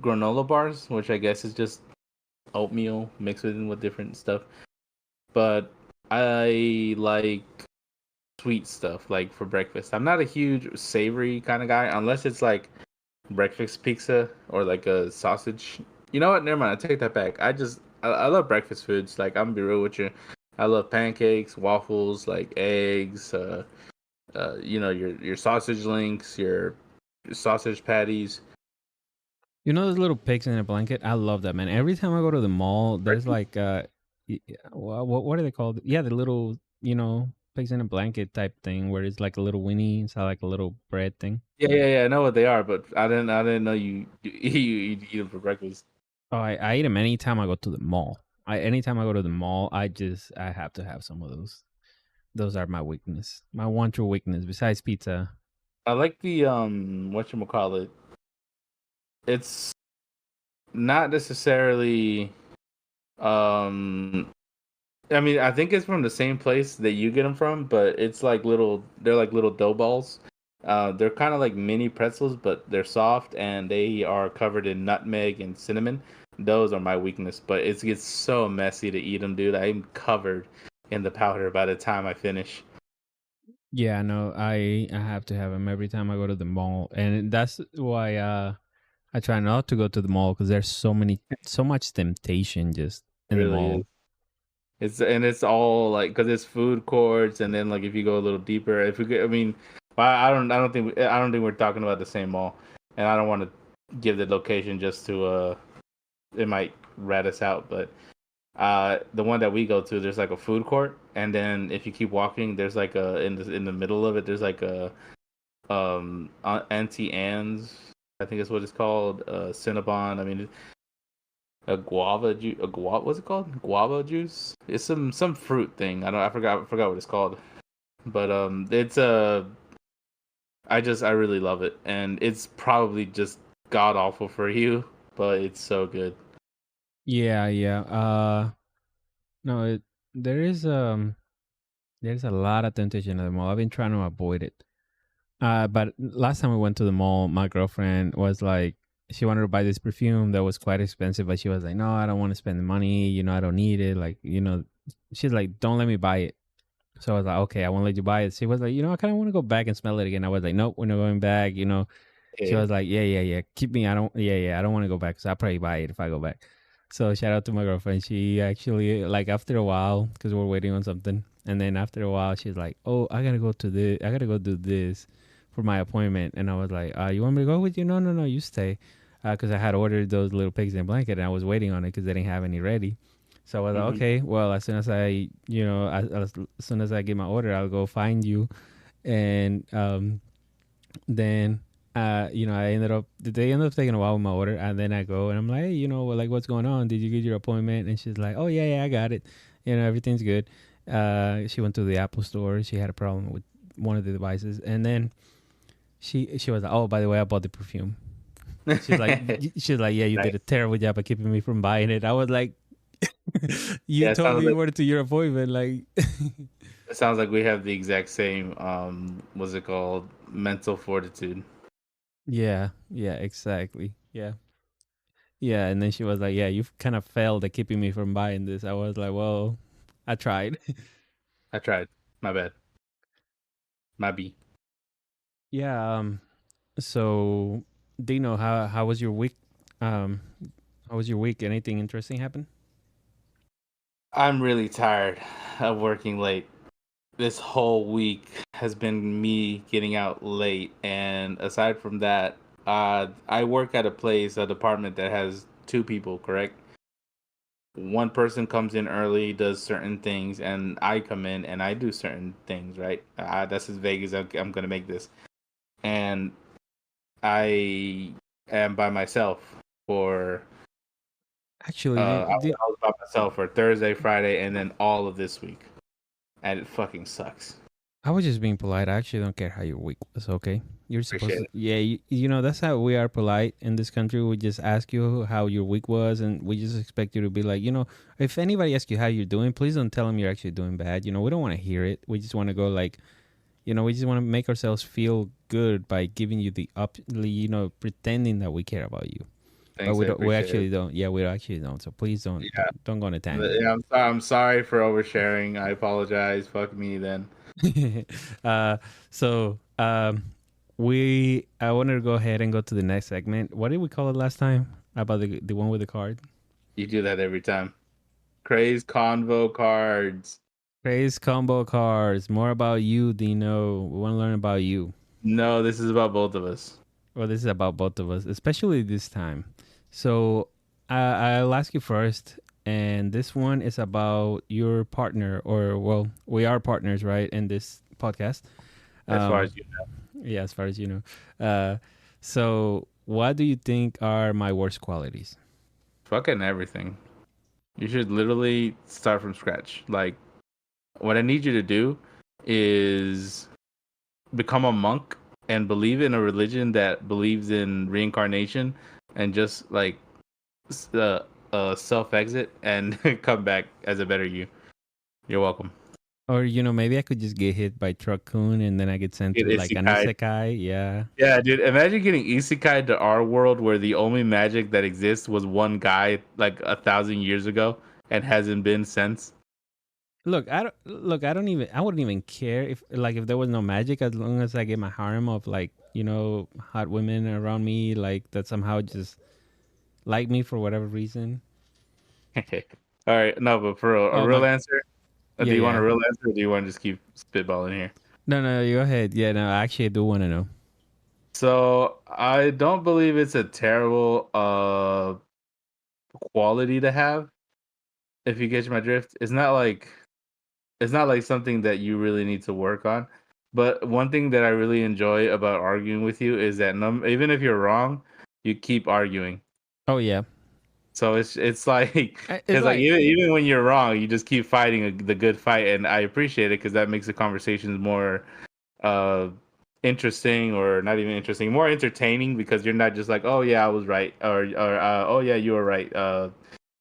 granola bars, which I guess is just oatmeal mixed with different stuff. But I like sweet stuff like for breakfast. I'm not a huge savory kind of guy unless it's like breakfast pizza or like a sausage. You know what? Never mind. I take that back. I love breakfast foods. Like I'm gonna be real with you. I love pancakes, waffles, like eggs. Your sausage links, your sausage patties. Those little pigs in a blanket? I love that, man. Every time I go to the mall, there's Breakfast? like what are they called? Yeah, the little pigs in a blanket type thing where it's like a little winnie inside like a little bread thing. Yeah. I know what they are, but I didn't know you eat them for breakfast. Oh, I eat them anytime I go to the mall. Anytime I go to the mall, I have to have some of those. Those are my weakness. My one true weakness besides pizza. I like the whatchamacallit. It's not necessarily um I mean, I think it's from the same place that you get them from, but they're like little dough balls. They're kind of like mini pretzels, but they're soft and they are covered in nutmeg and cinnamon. Those are my weakness, but it gets so messy to eat them, dude. I'm covered in the powder by the time I finish. Yeah, no, I have to have them every time I go to the mall, and that's why I try not to go to the mall because there's so much temptation just It in the really is. mall. It's all like because it's food courts, and then like if you go a little deeper, if we could, I mean, I don't think we're talking about the same mall, and I don't want to give the location just to it might rat us out, but the one that we go to, there's like a food court, and then if you keep walking, there's like in the middle of it, there's like a Auntie Anne's, I think is what it's called, Cinnabon. I mean, a guava juice, what's it called? Guava juice. It's some fruit thing. I forgot what it's called. But it's I really love it, and it's probably just god awful for you, but it's so good. Yeah, yeah. No, there is there's a lot of temptation at the mall. I've been trying to avoid it. But last time we went to the mall, my girlfriend was like, she wanted to buy this perfume that was quite expensive, but she was like, no, I don't want to spend the money. I don't need it. Like, she's like, don't let me buy it. So I was like, okay, I won't let you buy it. She was like, I kind of want to go back and smell it again. I was like, nope, we're not going back. She Yeah. was like, yeah, yeah, yeah, keep me. I don't want to go back. So I'll probably buy it if I go back. So shout out to my girlfriend. She actually, like, after a while, because we're waiting on something, and then after a while, she's like, oh, I gotta go do this for my appointment. And I was like, you want me to go with you? No, no, no, you stay. Because I had ordered those little pigs in a blanket, and I was waiting on it because they didn't have any ready. So I was like, Hmm. okay, well, as soon as as soon as I get my order, I'll go find you. And then they ended up taking a while with my order, and then I go and I'm like, hey, well, like, what's going on? Did you get your appointment? And she's like, oh, yeah, yeah, I got it. Everything's good. She went to the Apple store. She had a problem with one of the devices, and then she was like, oh, by the way, I bought the perfume. She's like, yeah, you did a Nice. terrible job of keeping me from buying it. I was like, you Yeah, it told sounds me you like wanted to your appointment, like. it sounds like we have the exact same what's it called? Mental fortitude. Yeah, yeah, exactly. Yeah. Yeah, and then she was like, "Yeah, you've kind of failed at keeping me from buying this." I was like, "Well, I tried." I tried. My bad. My B. Yeah. So, Dino, how was your week? Um. How was your week? Anything interesting happen? I'm really tired of working late. This whole week has been me getting out late, and aside from that, I work at a department that has two people, correct? One person comes in early, does certain things, and I come in and I do certain things, right? That's as vague as I'm gonna make this. And I am by myself for Actually, I was by myself for Thursday, Friday, and then all of this week, and it fucking sucks. I was just being polite. I actually don't care how your week was. Okay, you're supposed Appreciate to. it. Yeah, that's how we are polite in this country. We just ask you how your week was, and we just expect you to be like, if anybody asks you how you're doing, please don't tell them you're actually doing bad. We don't want to hear it. We just want to go like, we just want to make ourselves feel good by giving you the pretending that we care about you, but Thanks, we I don't. We appreciate it. actually don't. Yeah, we actually don't. So please don't Yeah, don't go on a tangent. yeah. I'm sorry for oversharing. I apologize. Fuck me then. uh, so I wanted to go ahead and go to the next segment. What did we call it last time? About the one with the card? You do that every time. Crazed Convo cards. Crazed combo cards. More about you, Dino. We want to learn about you. No, this is about both of us. Well, this is about both of us, especially this time. So I'll ask you first, and this one is about your partner, or well, we are partners, right, in this podcast. As far Um, as you know. yeah, as far as you know. So what do you think are my worst qualities? Fucking everything. You should literally start from scratch. Like, what I need you to do is become a monk and believe in a religion that believes in reincarnation and just like self exit and come back as a better you. You're welcome. Or maybe I could just get hit by truck coon and then I get sent Get to like an isekai. isekai. Yeah. Yeah, dude. Imagine getting isekai to our world where the only magic that exists was one guy like 1,000 years ago and hasn't been since. Look, I wouldn't even care if there was no magic, as long as I get my harem of like, hot women around me, like that somehow just like me for whatever reason. All right, no, but for a Oh real my, answer, yeah, do you want a yeah. real answer or do you want to just keep spitballing here? No, no, you go ahead. Yeah, no, actually I do want to know. So I don't believe it's a terrible quality to have, if you catch my drift. It's not like something that you really need to work on. But one thing that I really enjoy about arguing with you is that even if you're wrong, you keep arguing. Oh yeah. So it's like It's because like like, even when you're wrong, you just keep fighting the good fight, and I appreciate it because that makes the conversations more uh interesting, or not even interesting, more entertaining, because you're not just like, oh yeah, I was right, or oh yeah, you were right.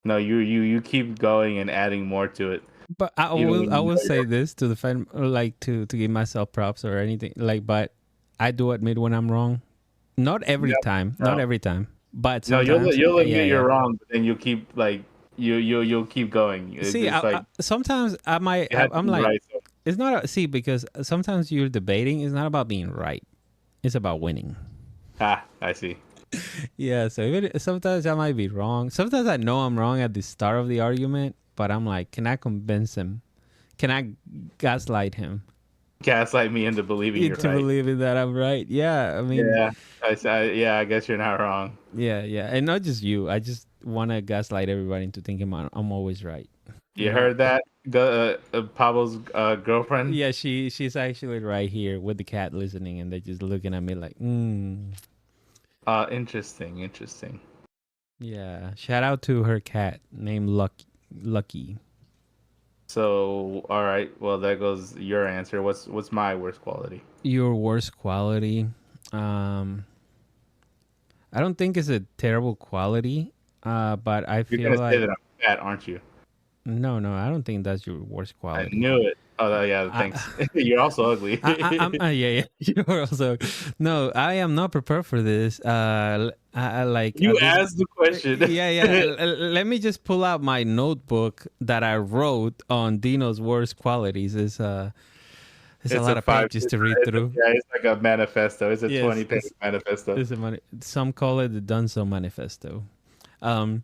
No, you keep going and adding more to it. But I Even will when I you will know say this to defend, like to give myself props or anything, like, but I do admit when I'm wrong. Not every time, not no, every time, but no, sometimes. you'll Yeah, admit you're yeah. wrong, but then you'll keep like you'll keep going. See, It's like sometimes I might. you have to I'm be like, right. So. it's not. See, because sometimes you're debating. It's not about being right. It's about winning. Ah, I see. Yeah. So even sometimes I might be wrong. Sometimes I know I'm wrong at the start of the argument, but I'm like, can I convince him? Can I gaslight him Gaslight me into believing you're into right. believing that I'm right? Yeah. I mean, Yeah, yeah, I guess you're not wrong. yeah, yeah, and not just you. I just want to gaslight everybody into thinking I'm always right. You You know. heard that? Pablo's girlfriend. Yeah, she's actually right here with the cat listening, and they're just looking at me like, Interesting, interesting. yeah. Shout out to her cat named Lucky. Lucky. So, all right. Well, that goes your answer. What's my worst quality? Your worst quality. Um, I don't think it's a terrible quality. But I You're feel gonna say like that I'm fat, aren't you? no, I don't think that's your worst I quality. knew it. Oh, yeah. I, Thanks. You're also ugly. I'm yeah, yeah. You're also no. I am not prepared for this. I like You this. asked the question. Yeah, yeah. Let me just pull out my notebook that I wrote on Dino's worst qualities. It's a It's lot a of five. pages to read through. Yeah, it's like a manifesto. It's a Yes, 20-page manifesto. some call it the Dunzo Manifesto. Um,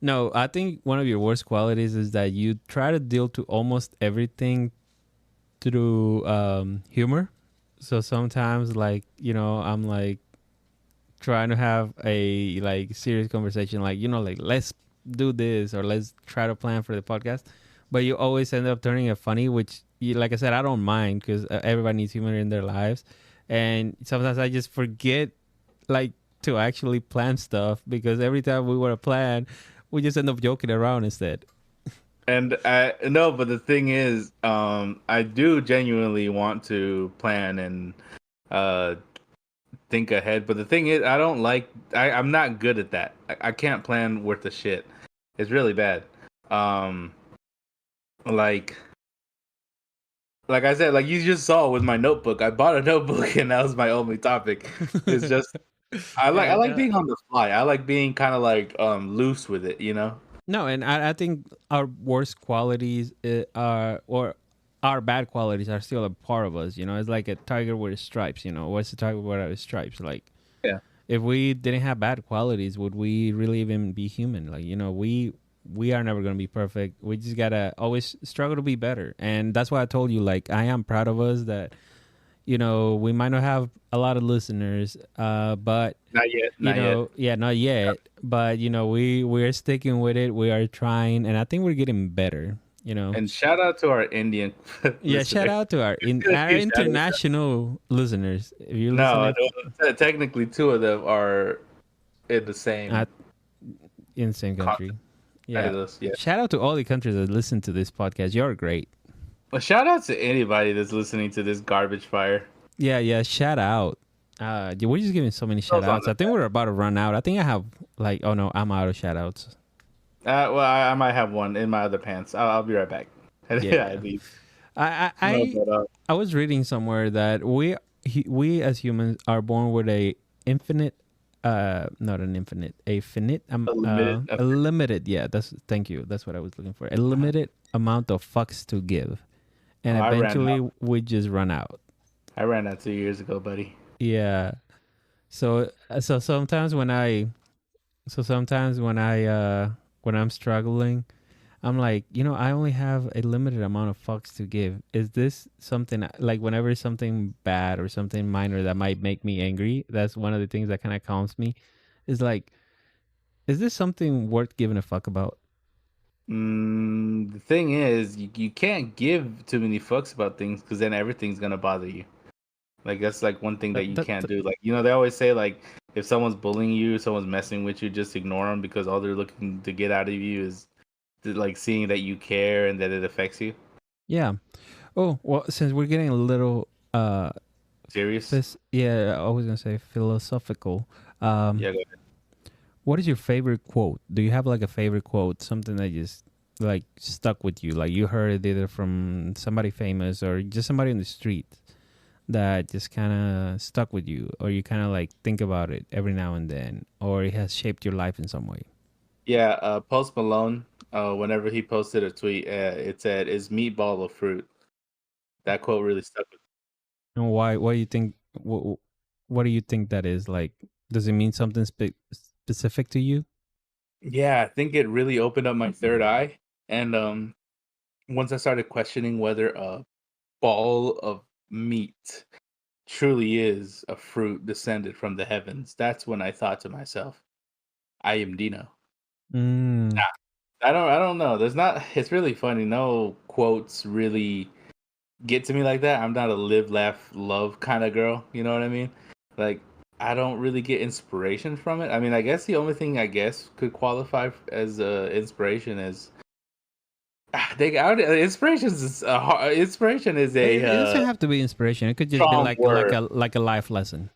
no, I think one of your worst qualities is that you try to deal to almost everything through humor. So sometimes, like, I'm like trying to have a like serious conversation, like, like, let's do this or let's try to plan for the podcast, but you always end up turning it funny, which like I said, I don't mind because everybody needs humor in their lives, and sometimes I just forget like to actually plan stuff because every time we want to plan, we just end up joking around instead. And I no, but the thing is, I do genuinely want to plan and uh think ahead. But the thing is, I don't like. I'm not good at that. I can't plan worth a shit. It's really bad. Um, like I said, like you just saw with my notebook. I bought a notebook, and that was my only topic. It's just I like being on the fly. I like being kind of like loose with it. You know. No, and I think our worst qualities are, or our bad qualities are still a part of us. It's like a tiger with stripes. What's the tiger without stripes? Like, Yeah. if we didn't have bad qualities, would we really even be human? Like, we are never gonna be perfect. We just gotta always struggle to be better, and that's why I told you. Like, I am proud of us that we might not have a lot of listeners, but Not yet. Not yet. yeah, not yet. But we're sticking with it. We are trying, and I think we're getting better. And shout out to our Indian. Yeah, listener. shout out to our Shout out. international listeners. If you're No, listening technically two of them are in the same in the same country, continent. yeah. Yeah. Shout out to all the countries that listen to this podcast. You're great. Well, shout out to anybody that's listening to this garbage fire. Yeah. Shout out. We're just giving so many shout outs. I think we're about to run out. I think I have like, oh no, I'm out of shout outs. Well, I might have one in my other pants. I'll be right back. Yeah. I was reading somewhere that we as humans are born with a infinite, not an infinite, a finite, a limited. Yeah, thank you. That's what I was looking for. A limited amount of fucks to give, and eventually we just run out. I ran out 2 years ago, buddy. Yeah. So sometimes when I'm struggling, I'm like, I only have a limited amount of fucks to give. Is this something like whenever something bad or something minor that might make me angry? That's one of the things that kind of calms me. Is like, is this something worth giving a fuck about? The thing is, you can't give too many fucks about things because then everything's gonna bother you. Like that's like one thing that you can't do. Like they always say like if someone's bullying you, someone's messing with you, just ignore them because all they're looking to get out of you is like seeing that you care and that it affects you. Yeah. Oh well, since we're getting a little serious. Yeah, I was gonna say philosophical. Yeah, go ahead. What is your favorite quote? Do you have like a favorite quote, something that just like stuck with you, like you heard it either from somebody famous or just somebody in the street that just kind of stuck with you, or you kind of like think about it every now and then, or it has shaped your life in some way? Yeah, Post Malone. Whenever he posted a tweet, it said, "Is meatball a fruit?" That quote really stuck with And why? What do you think? What do you think that is like? Does it mean something specific to you? me. Yeah, I think it really opened up my third eye, and once I started questioning whether a ball of meat truly is a fruit descended from the heavens, that's when I thought to myself, "I am Dino." Mm. I don't know. There's not. It's really funny. No quotes really get to me like that. I'm not a live, laugh, love kind of girl. You know what I mean? Like, I don't really get inspiration from it. I mean, I guess the only thing I guess could qualify as inspiration is inspiration is It a doesn't have to be inspiration. It could just be strong like word. a life lesson.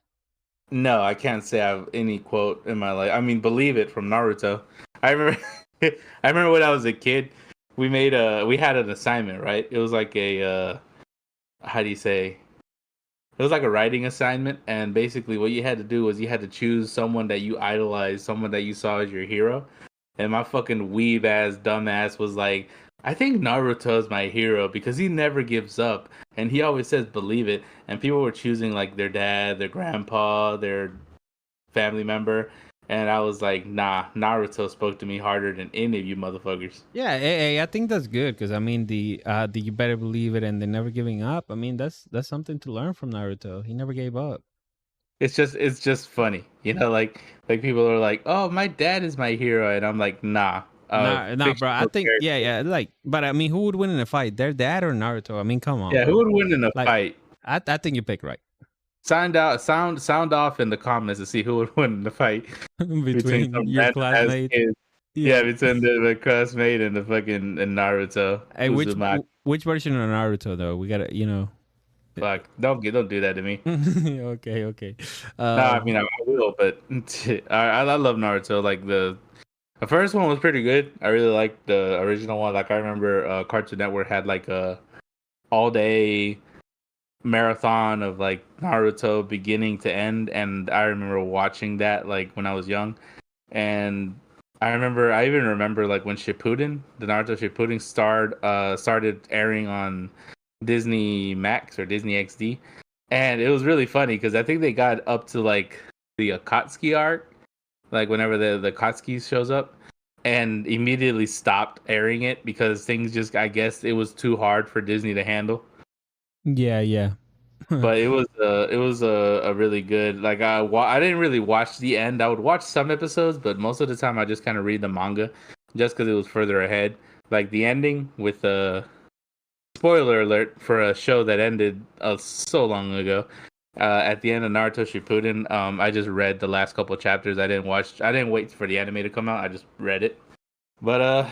No, I can't say I have any quote in my life. I mean, believe it from Naruto. I remember, I remember when I was a kid, we had an assignment, right? It was like a how do you say? It was like a writing assignment, and basically what you had to do was you had to choose someone that you idolized, someone that you saw as your hero. And my fucking weeb ass dumbass was like, I think Naruto's my hero because he never gives up and he always says believe it. And people were choosing like their dad, their grandpa, their family member, and I was like, nah, Naruto spoke to me harder than any of you motherfuckers. Yeah, I think that's good because I mean the you better believe it and the never giving up. I mean that's something to learn from Naruto. He never gave up. It's just funny, like people are like, oh, my dad is my hero, and I'm like, nah, Nah, bro. I fictional think character. yeah. Like, but I mean, who would win in a fight? Their dad or Naruto? I mean, come on, Yeah, who bro. would win in a Like, fight? I think you pick right Sound off in the comments to see who would win in the fight between between some your random ass classmates. kids. Yeah, Yeah. between the classmate and the fucking and Naruto Hey, Uzumaki. which version of Naruto though? We gotta, you know. Fuck, don't do that to me. Okay, okay. No, I mean Um, I will, but I love Naruto. Like the first one was pretty good. I really liked the original one. Like I remember Cartoon Network had like a all day marathon of like Naruto beginning to end, and I remember watching that like when I was young. And I even remember like when Shippuden, the Naruto Shippuden started airing on Disney Max or Disney XD, and it was really funny because I think they got up to like the Akatsuki arc, like whenever the Akatsuki shows up, and immediately stopped airing it because things just, I guess it was too hard for Disney to handle. yeah. But it was a really good, like I didn't really watch the end. I would watch some episodes, but most of the time I just kind of read the manga just because it was further ahead. Like the ending with spoiler alert for a show that ended so long ago. At the end of Naruto Shippuden, I just read the last couple chapters. I didn't wait for the anime to come out. I just read it. But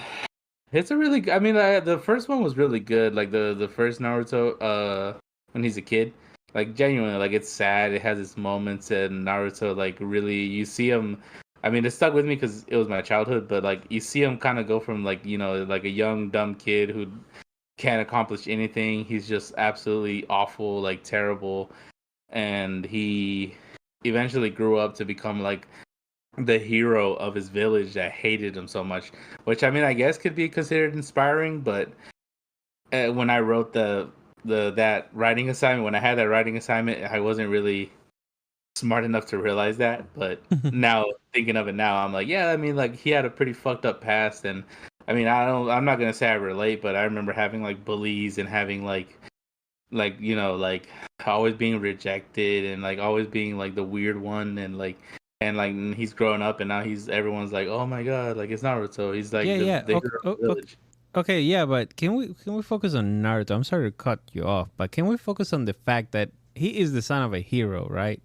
it's a really, I mean, the first one was really good. Like the first Naruto, when he's a kid, like genuinely, like it's sad. It has its moments, and Naruto, like really, you see him. I mean, it stuck with me because it was my childhood. But like, you see him kind of go from like like a young dumb kid who can't accomplish anything. He's just absolutely awful, like terrible, and he eventually grew up to become like the hero of his village that hated him so much, which I mean I guess could be considered inspiring. But when I wrote that writing assignment, when I had that writing assignment, I wasn't really smart enough to realize that. But now thinking of it now, I'm like, yeah, I mean, like he had a pretty fucked up past. And I mean, I'm not gonna say I relate, but I remember having like bullies and having like like always being rejected and like always being like the weird one. And he's growing up, and now everyone's like, oh my god, like it's Naruto, he's like Yeah, yeah. the Okay, hero of the village. okay, yeah, but can we focus on Naruto? I'm sorry to cut you off, but can we focus on the fact that he is the son of a hero, right?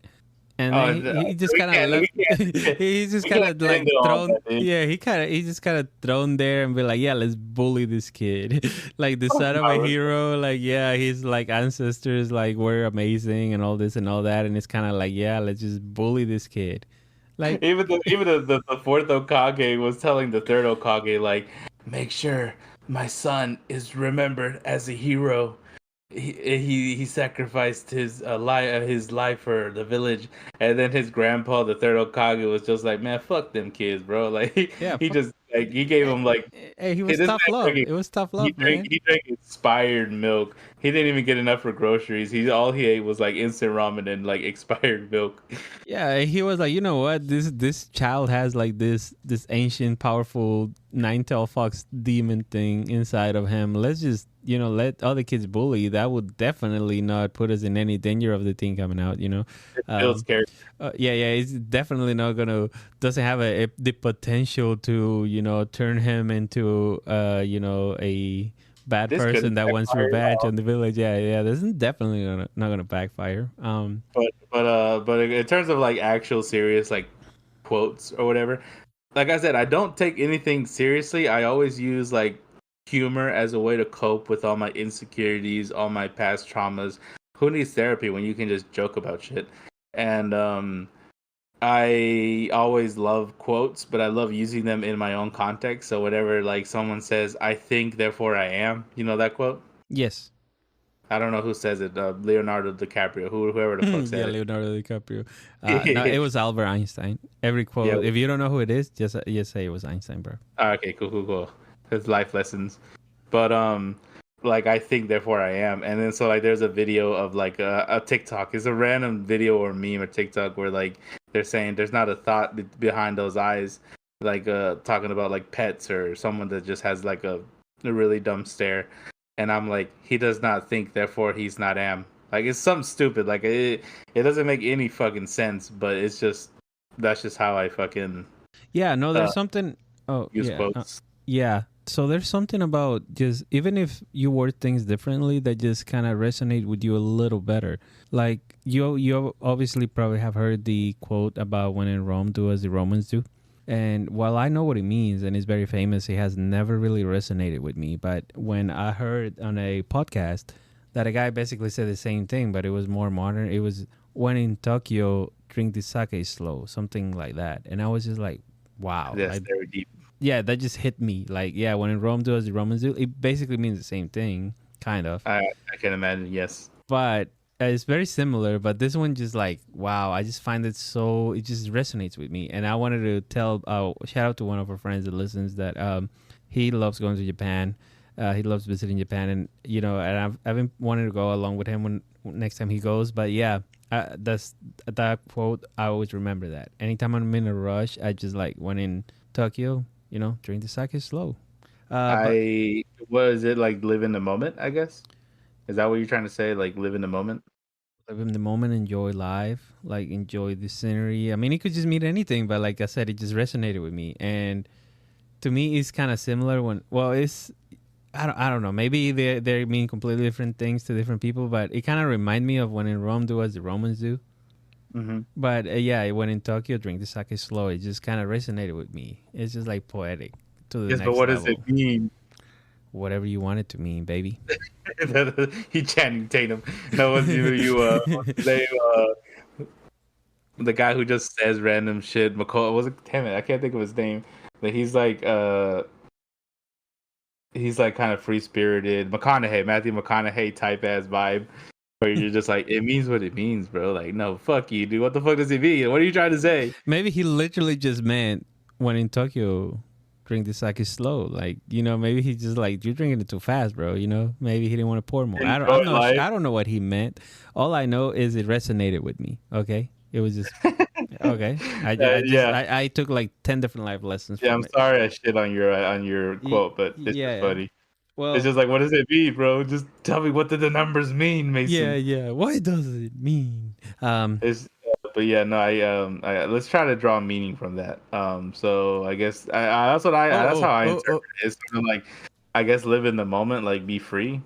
And Oh, then he just we kind of can't left. we can't He's just we kind can't of get like into all thrown. that, dude. Yeah, he's just kind of thrown there and be like, yeah, let's bully this kid, like the Fuck son of a Naruto. hero. Like, yeah, his like ancestors like were amazing and all this and all that, and it's kind of like, yeah, let's just bully this kid. Like, even the fourth Okage was telling the third Okage like, make sure my son is remembered as a hero. He sacrificed his life for the village, and then his grandpa, the third Okage, was just like, man, fuck them kids, bro. Like yeah, he just like he gave him like hey, he hey, was this tough man love. It was tough love, man. he drank expired milk. He didn't even get enough for groceries. All he ate was like instant ramen and like expired milk. Yeah, he was like, you know what? This child has like this ancient, powerful nine-tailed fox demon thing inside of him. Let's just let other kids bully. That would definitely not put us in any danger of the thing coming out. It feels scary. Yeah, it's definitely not gonna doesn't have the potential to turn him into a bad This could person that wants backfire. revenge on the village. Yeah, this is definitely not gonna backfire. But in terms of like actual serious like quotes or whatever, like I said, I don't take anything seriously. I always use like humor as a way to cope with all my insecurities, all my past traumas. Who needs therapy when you can just joke about shit? And I always love quotes, but I love using them in my own context. So whatever like someone says, I think, therefore I am. You know that quote? Yes. I don't know who says it. Leonardo DiCaprio, whoever the fuck Yeah, said Leonardo DiCaprio. No, it. it was Albert Einstein. Every Yeah. quote. If you don't know who it is, just say it was Einstein, bro. Okay, cool. His life lessons, but like I think, therefore I am, and then so like there's a video of like a TikTok. It's a random video or meme or TikTok where like they're saying there's not a thought behind those eyes, like talking about like pets or someone that just has like a really dumb stare, and I'm like, he does not think, therefore he's not am. Like it's something stupid. Like it doesn't make any fucking sense, but it's just that's just how I fucking Yeah, no, there's something. Oh, use yeah, quotes. yeah. So there's something about just even if you word things differently, that just kind of resonate with you a little better. Like you obviously probably have heard the quote about when in Rome, do as the Romans do. And while I know what it means and it's very famous, it has never really resonated with me. But when I heard on a podcast that a guy basically said the same thing, but it was more modern. It was when in Tokyo, drink the sake slow, something like that. And I was just like, wow. That's very deep. Yeah, that just hit me. Like, yeah, when in Rome, do as the Romans do. It basically means the same thing, kind of. I can imagine, yes. But it's very similar. But this one just like, wow, I just find it so, it just resonates with me. And I wanted to tell, shout out to one of our friends that listens that he loves going to Japan. He loves visiting Japan. And, and I've been wanting to go along with him when next time he goes. But yeah, that's that quote. I always remember that. Anytime I'm in a rush, I just like when in Tokyo, drink the sake slow. What is it like? Live in the moment, I guess. Is that what you're trying to say? Like live in the moment? Live in the moment, enjoy life, like enjoy the scenery. I mean, it could just mean anything, but like I said, it just resonated with me. And to me, it's kind of similar it's. I don't know. Maybe they mean completely different things to different people, but it kind of remind me of when in Rome, do as the Romans do. Mm-hmm. But yeah, when in Tokyo, drink the sake slow. It just kind of resonated with me. It's just like poetic to the Yes, next but what level. does it mean? Whatever you want it to mean, baby. He Channing Tatum. No, what's the guy who just says random shit. Was it? Damn it, I can't think of his name. But he's like kind of free spirited, Matthew McConaughey type ass vibe. Where you're just like, it means what it means, bro. Like, no, fuck you, dude. What the fuck does it mean? What are you trying to say? Maybe he literally just meant when in Tokyo, drink the sake slow. Like, maybe he's just like, you're drinking it too fast, bro. Maybe he didn't want to pour more. I don't know what he meant. All I know is it resonated with me. Okay, it was just okay. I took like 10 different life lessons. Yeah, I'm sorry I shit on your quote, but it's just funny. Well, it's just like, what does it mean, bro? Just tell me what do the numbers mean, Mason. Yeah. What does it mean? But yeah, no, I let's try to draw meaning from that. So I guess that's how I interpret it. It's sort of like, I guess, live in the moment, like be free.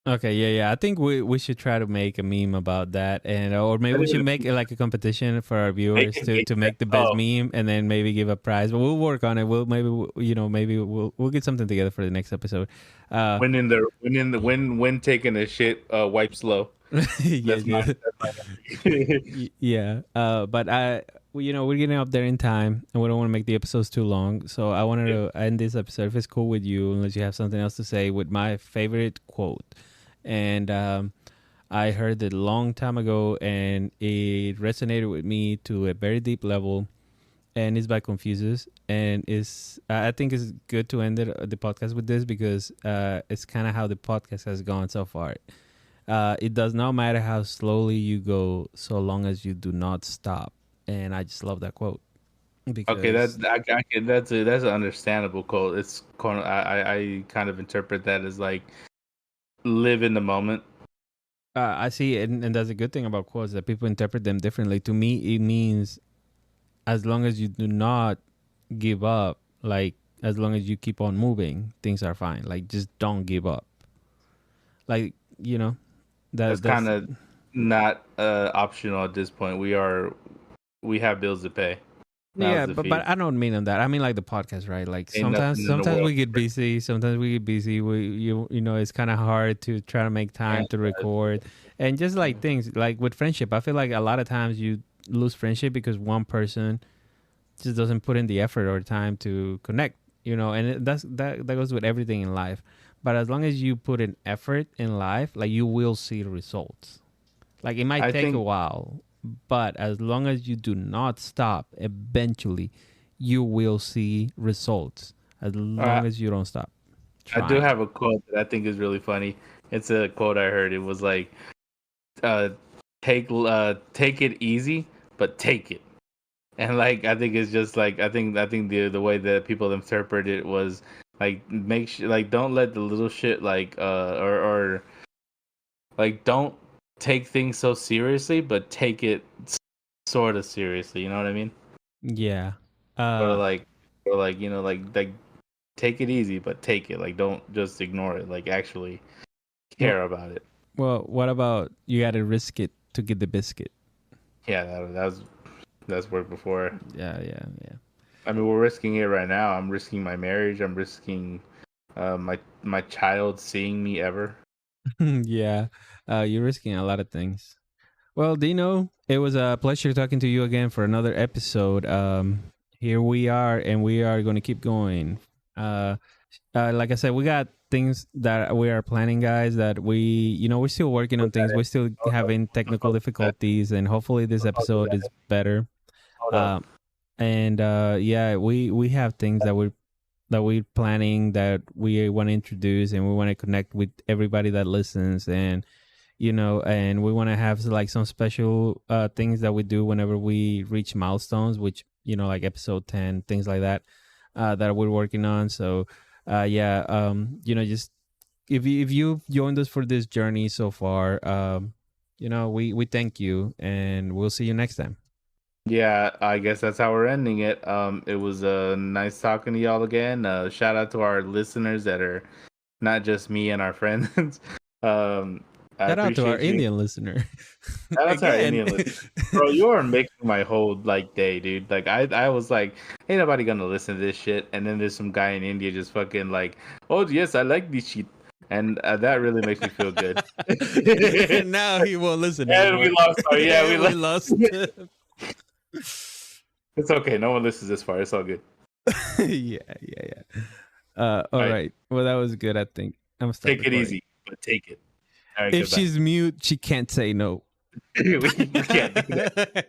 Okay, yeah. I think we should try to make a meme about that, and or maybe we should make it like a competition for our viewers to make the best meme, and then maybe give a prize. But we'll work on it. Maybe we'll get something together for the next episode. When taking a shit, wipe slow. Yeah. But we're getting up there in time, and we don't want to make the episodes too long. So I wanted to end this episode, if it's cool with you, unless you have something else to say, with my favorite quote. And I heard it a long time ago, and it resonated with me to a very deep level. And it's by Confucius, and I think it's good to end the podcast with this, because it's kind of how the podcast has gone so far. It does not matter how slowly you go, so long as you do not stop. And I just love that quote. Because, Okay, that's an understandable quote. It's I kind of interpret that as like live in the moment. I see, and that's a good thing about quotes, that people interpret them differently. To me, it means as long as you do not give up, like as long as you keep on moving, things are fine. Like just don't give up. Like That's kind of not optional at this point. We have bills to pay. Yeah, but I don't mean on that. I mean like the podcast, right? Like Ain't sometimes we get busy. Sometimes we get busy. It's kind of hard to try to make time to record, and just like things like with friendship, I feel like a lot of times you lose friendship because one person just doesn't put in the effort or time to connect. And that goes with everything in life. But as long as you put in effort in life, like you will see results. Like it might take a while, but as long as you do not stop, eventually you will see results. As long as you don't stop trying. I do have a quote that I think is really funny. It's a quote I heard. It was like, take it easy, but take it. And like I think it's just like I think the way that people interpret it was like make sure like don't let the little shit like or like don't take things so seriously, but take it sort of seriously. You know what I mean? Yeah. Or like like take it easy, but take it. Like don't just ignore it. Like actually care about it. Well, what about you got to risk it to get the biscuit? Yeah, that's worked before. Yeah. I mean, we're risking it right now. I'm risking my marriage. I'm risking my child seeing me ever. Yeah. You're risking a lot of things. Well, Dino, it was a pleasure talking to you again for another episode. Here we are, and we are going to keep going. Like I said, we got things that we are planning, guys, that we're still working on things. We're still having technical difficulties, and hopefully this episode is better. We have things that we're planning, that we want to introduce, and we want to connect with everybody that listens, and and we want to have like some special things that we do whenever we reach milestones, which like episode 10, things like that, that we're working on. So just if you've joined us for this journey so far, we thank you, and we'll see you next time. Yeah, I guess that's how we're ending it. It was nice talking to y'all again. Shout out to our listeners that are not just me and our friends. Shout out to our Indian listener. Shout out to our Indian listener. Bro, you are making my whole day, dude. Like I was like, ain't nobody gonna listen to this shit. And then there's some guy in India just fucking like, oh yes, I like this shit. And that really makes me feel good. Now he won't listen. And we lost. We lost. It's okay. No one listens this far. It's all good. Yeah. All right. Well, that was good, I think. I'm take it easy, but take it. Right, if she's mute, she can't say no. We can't do that.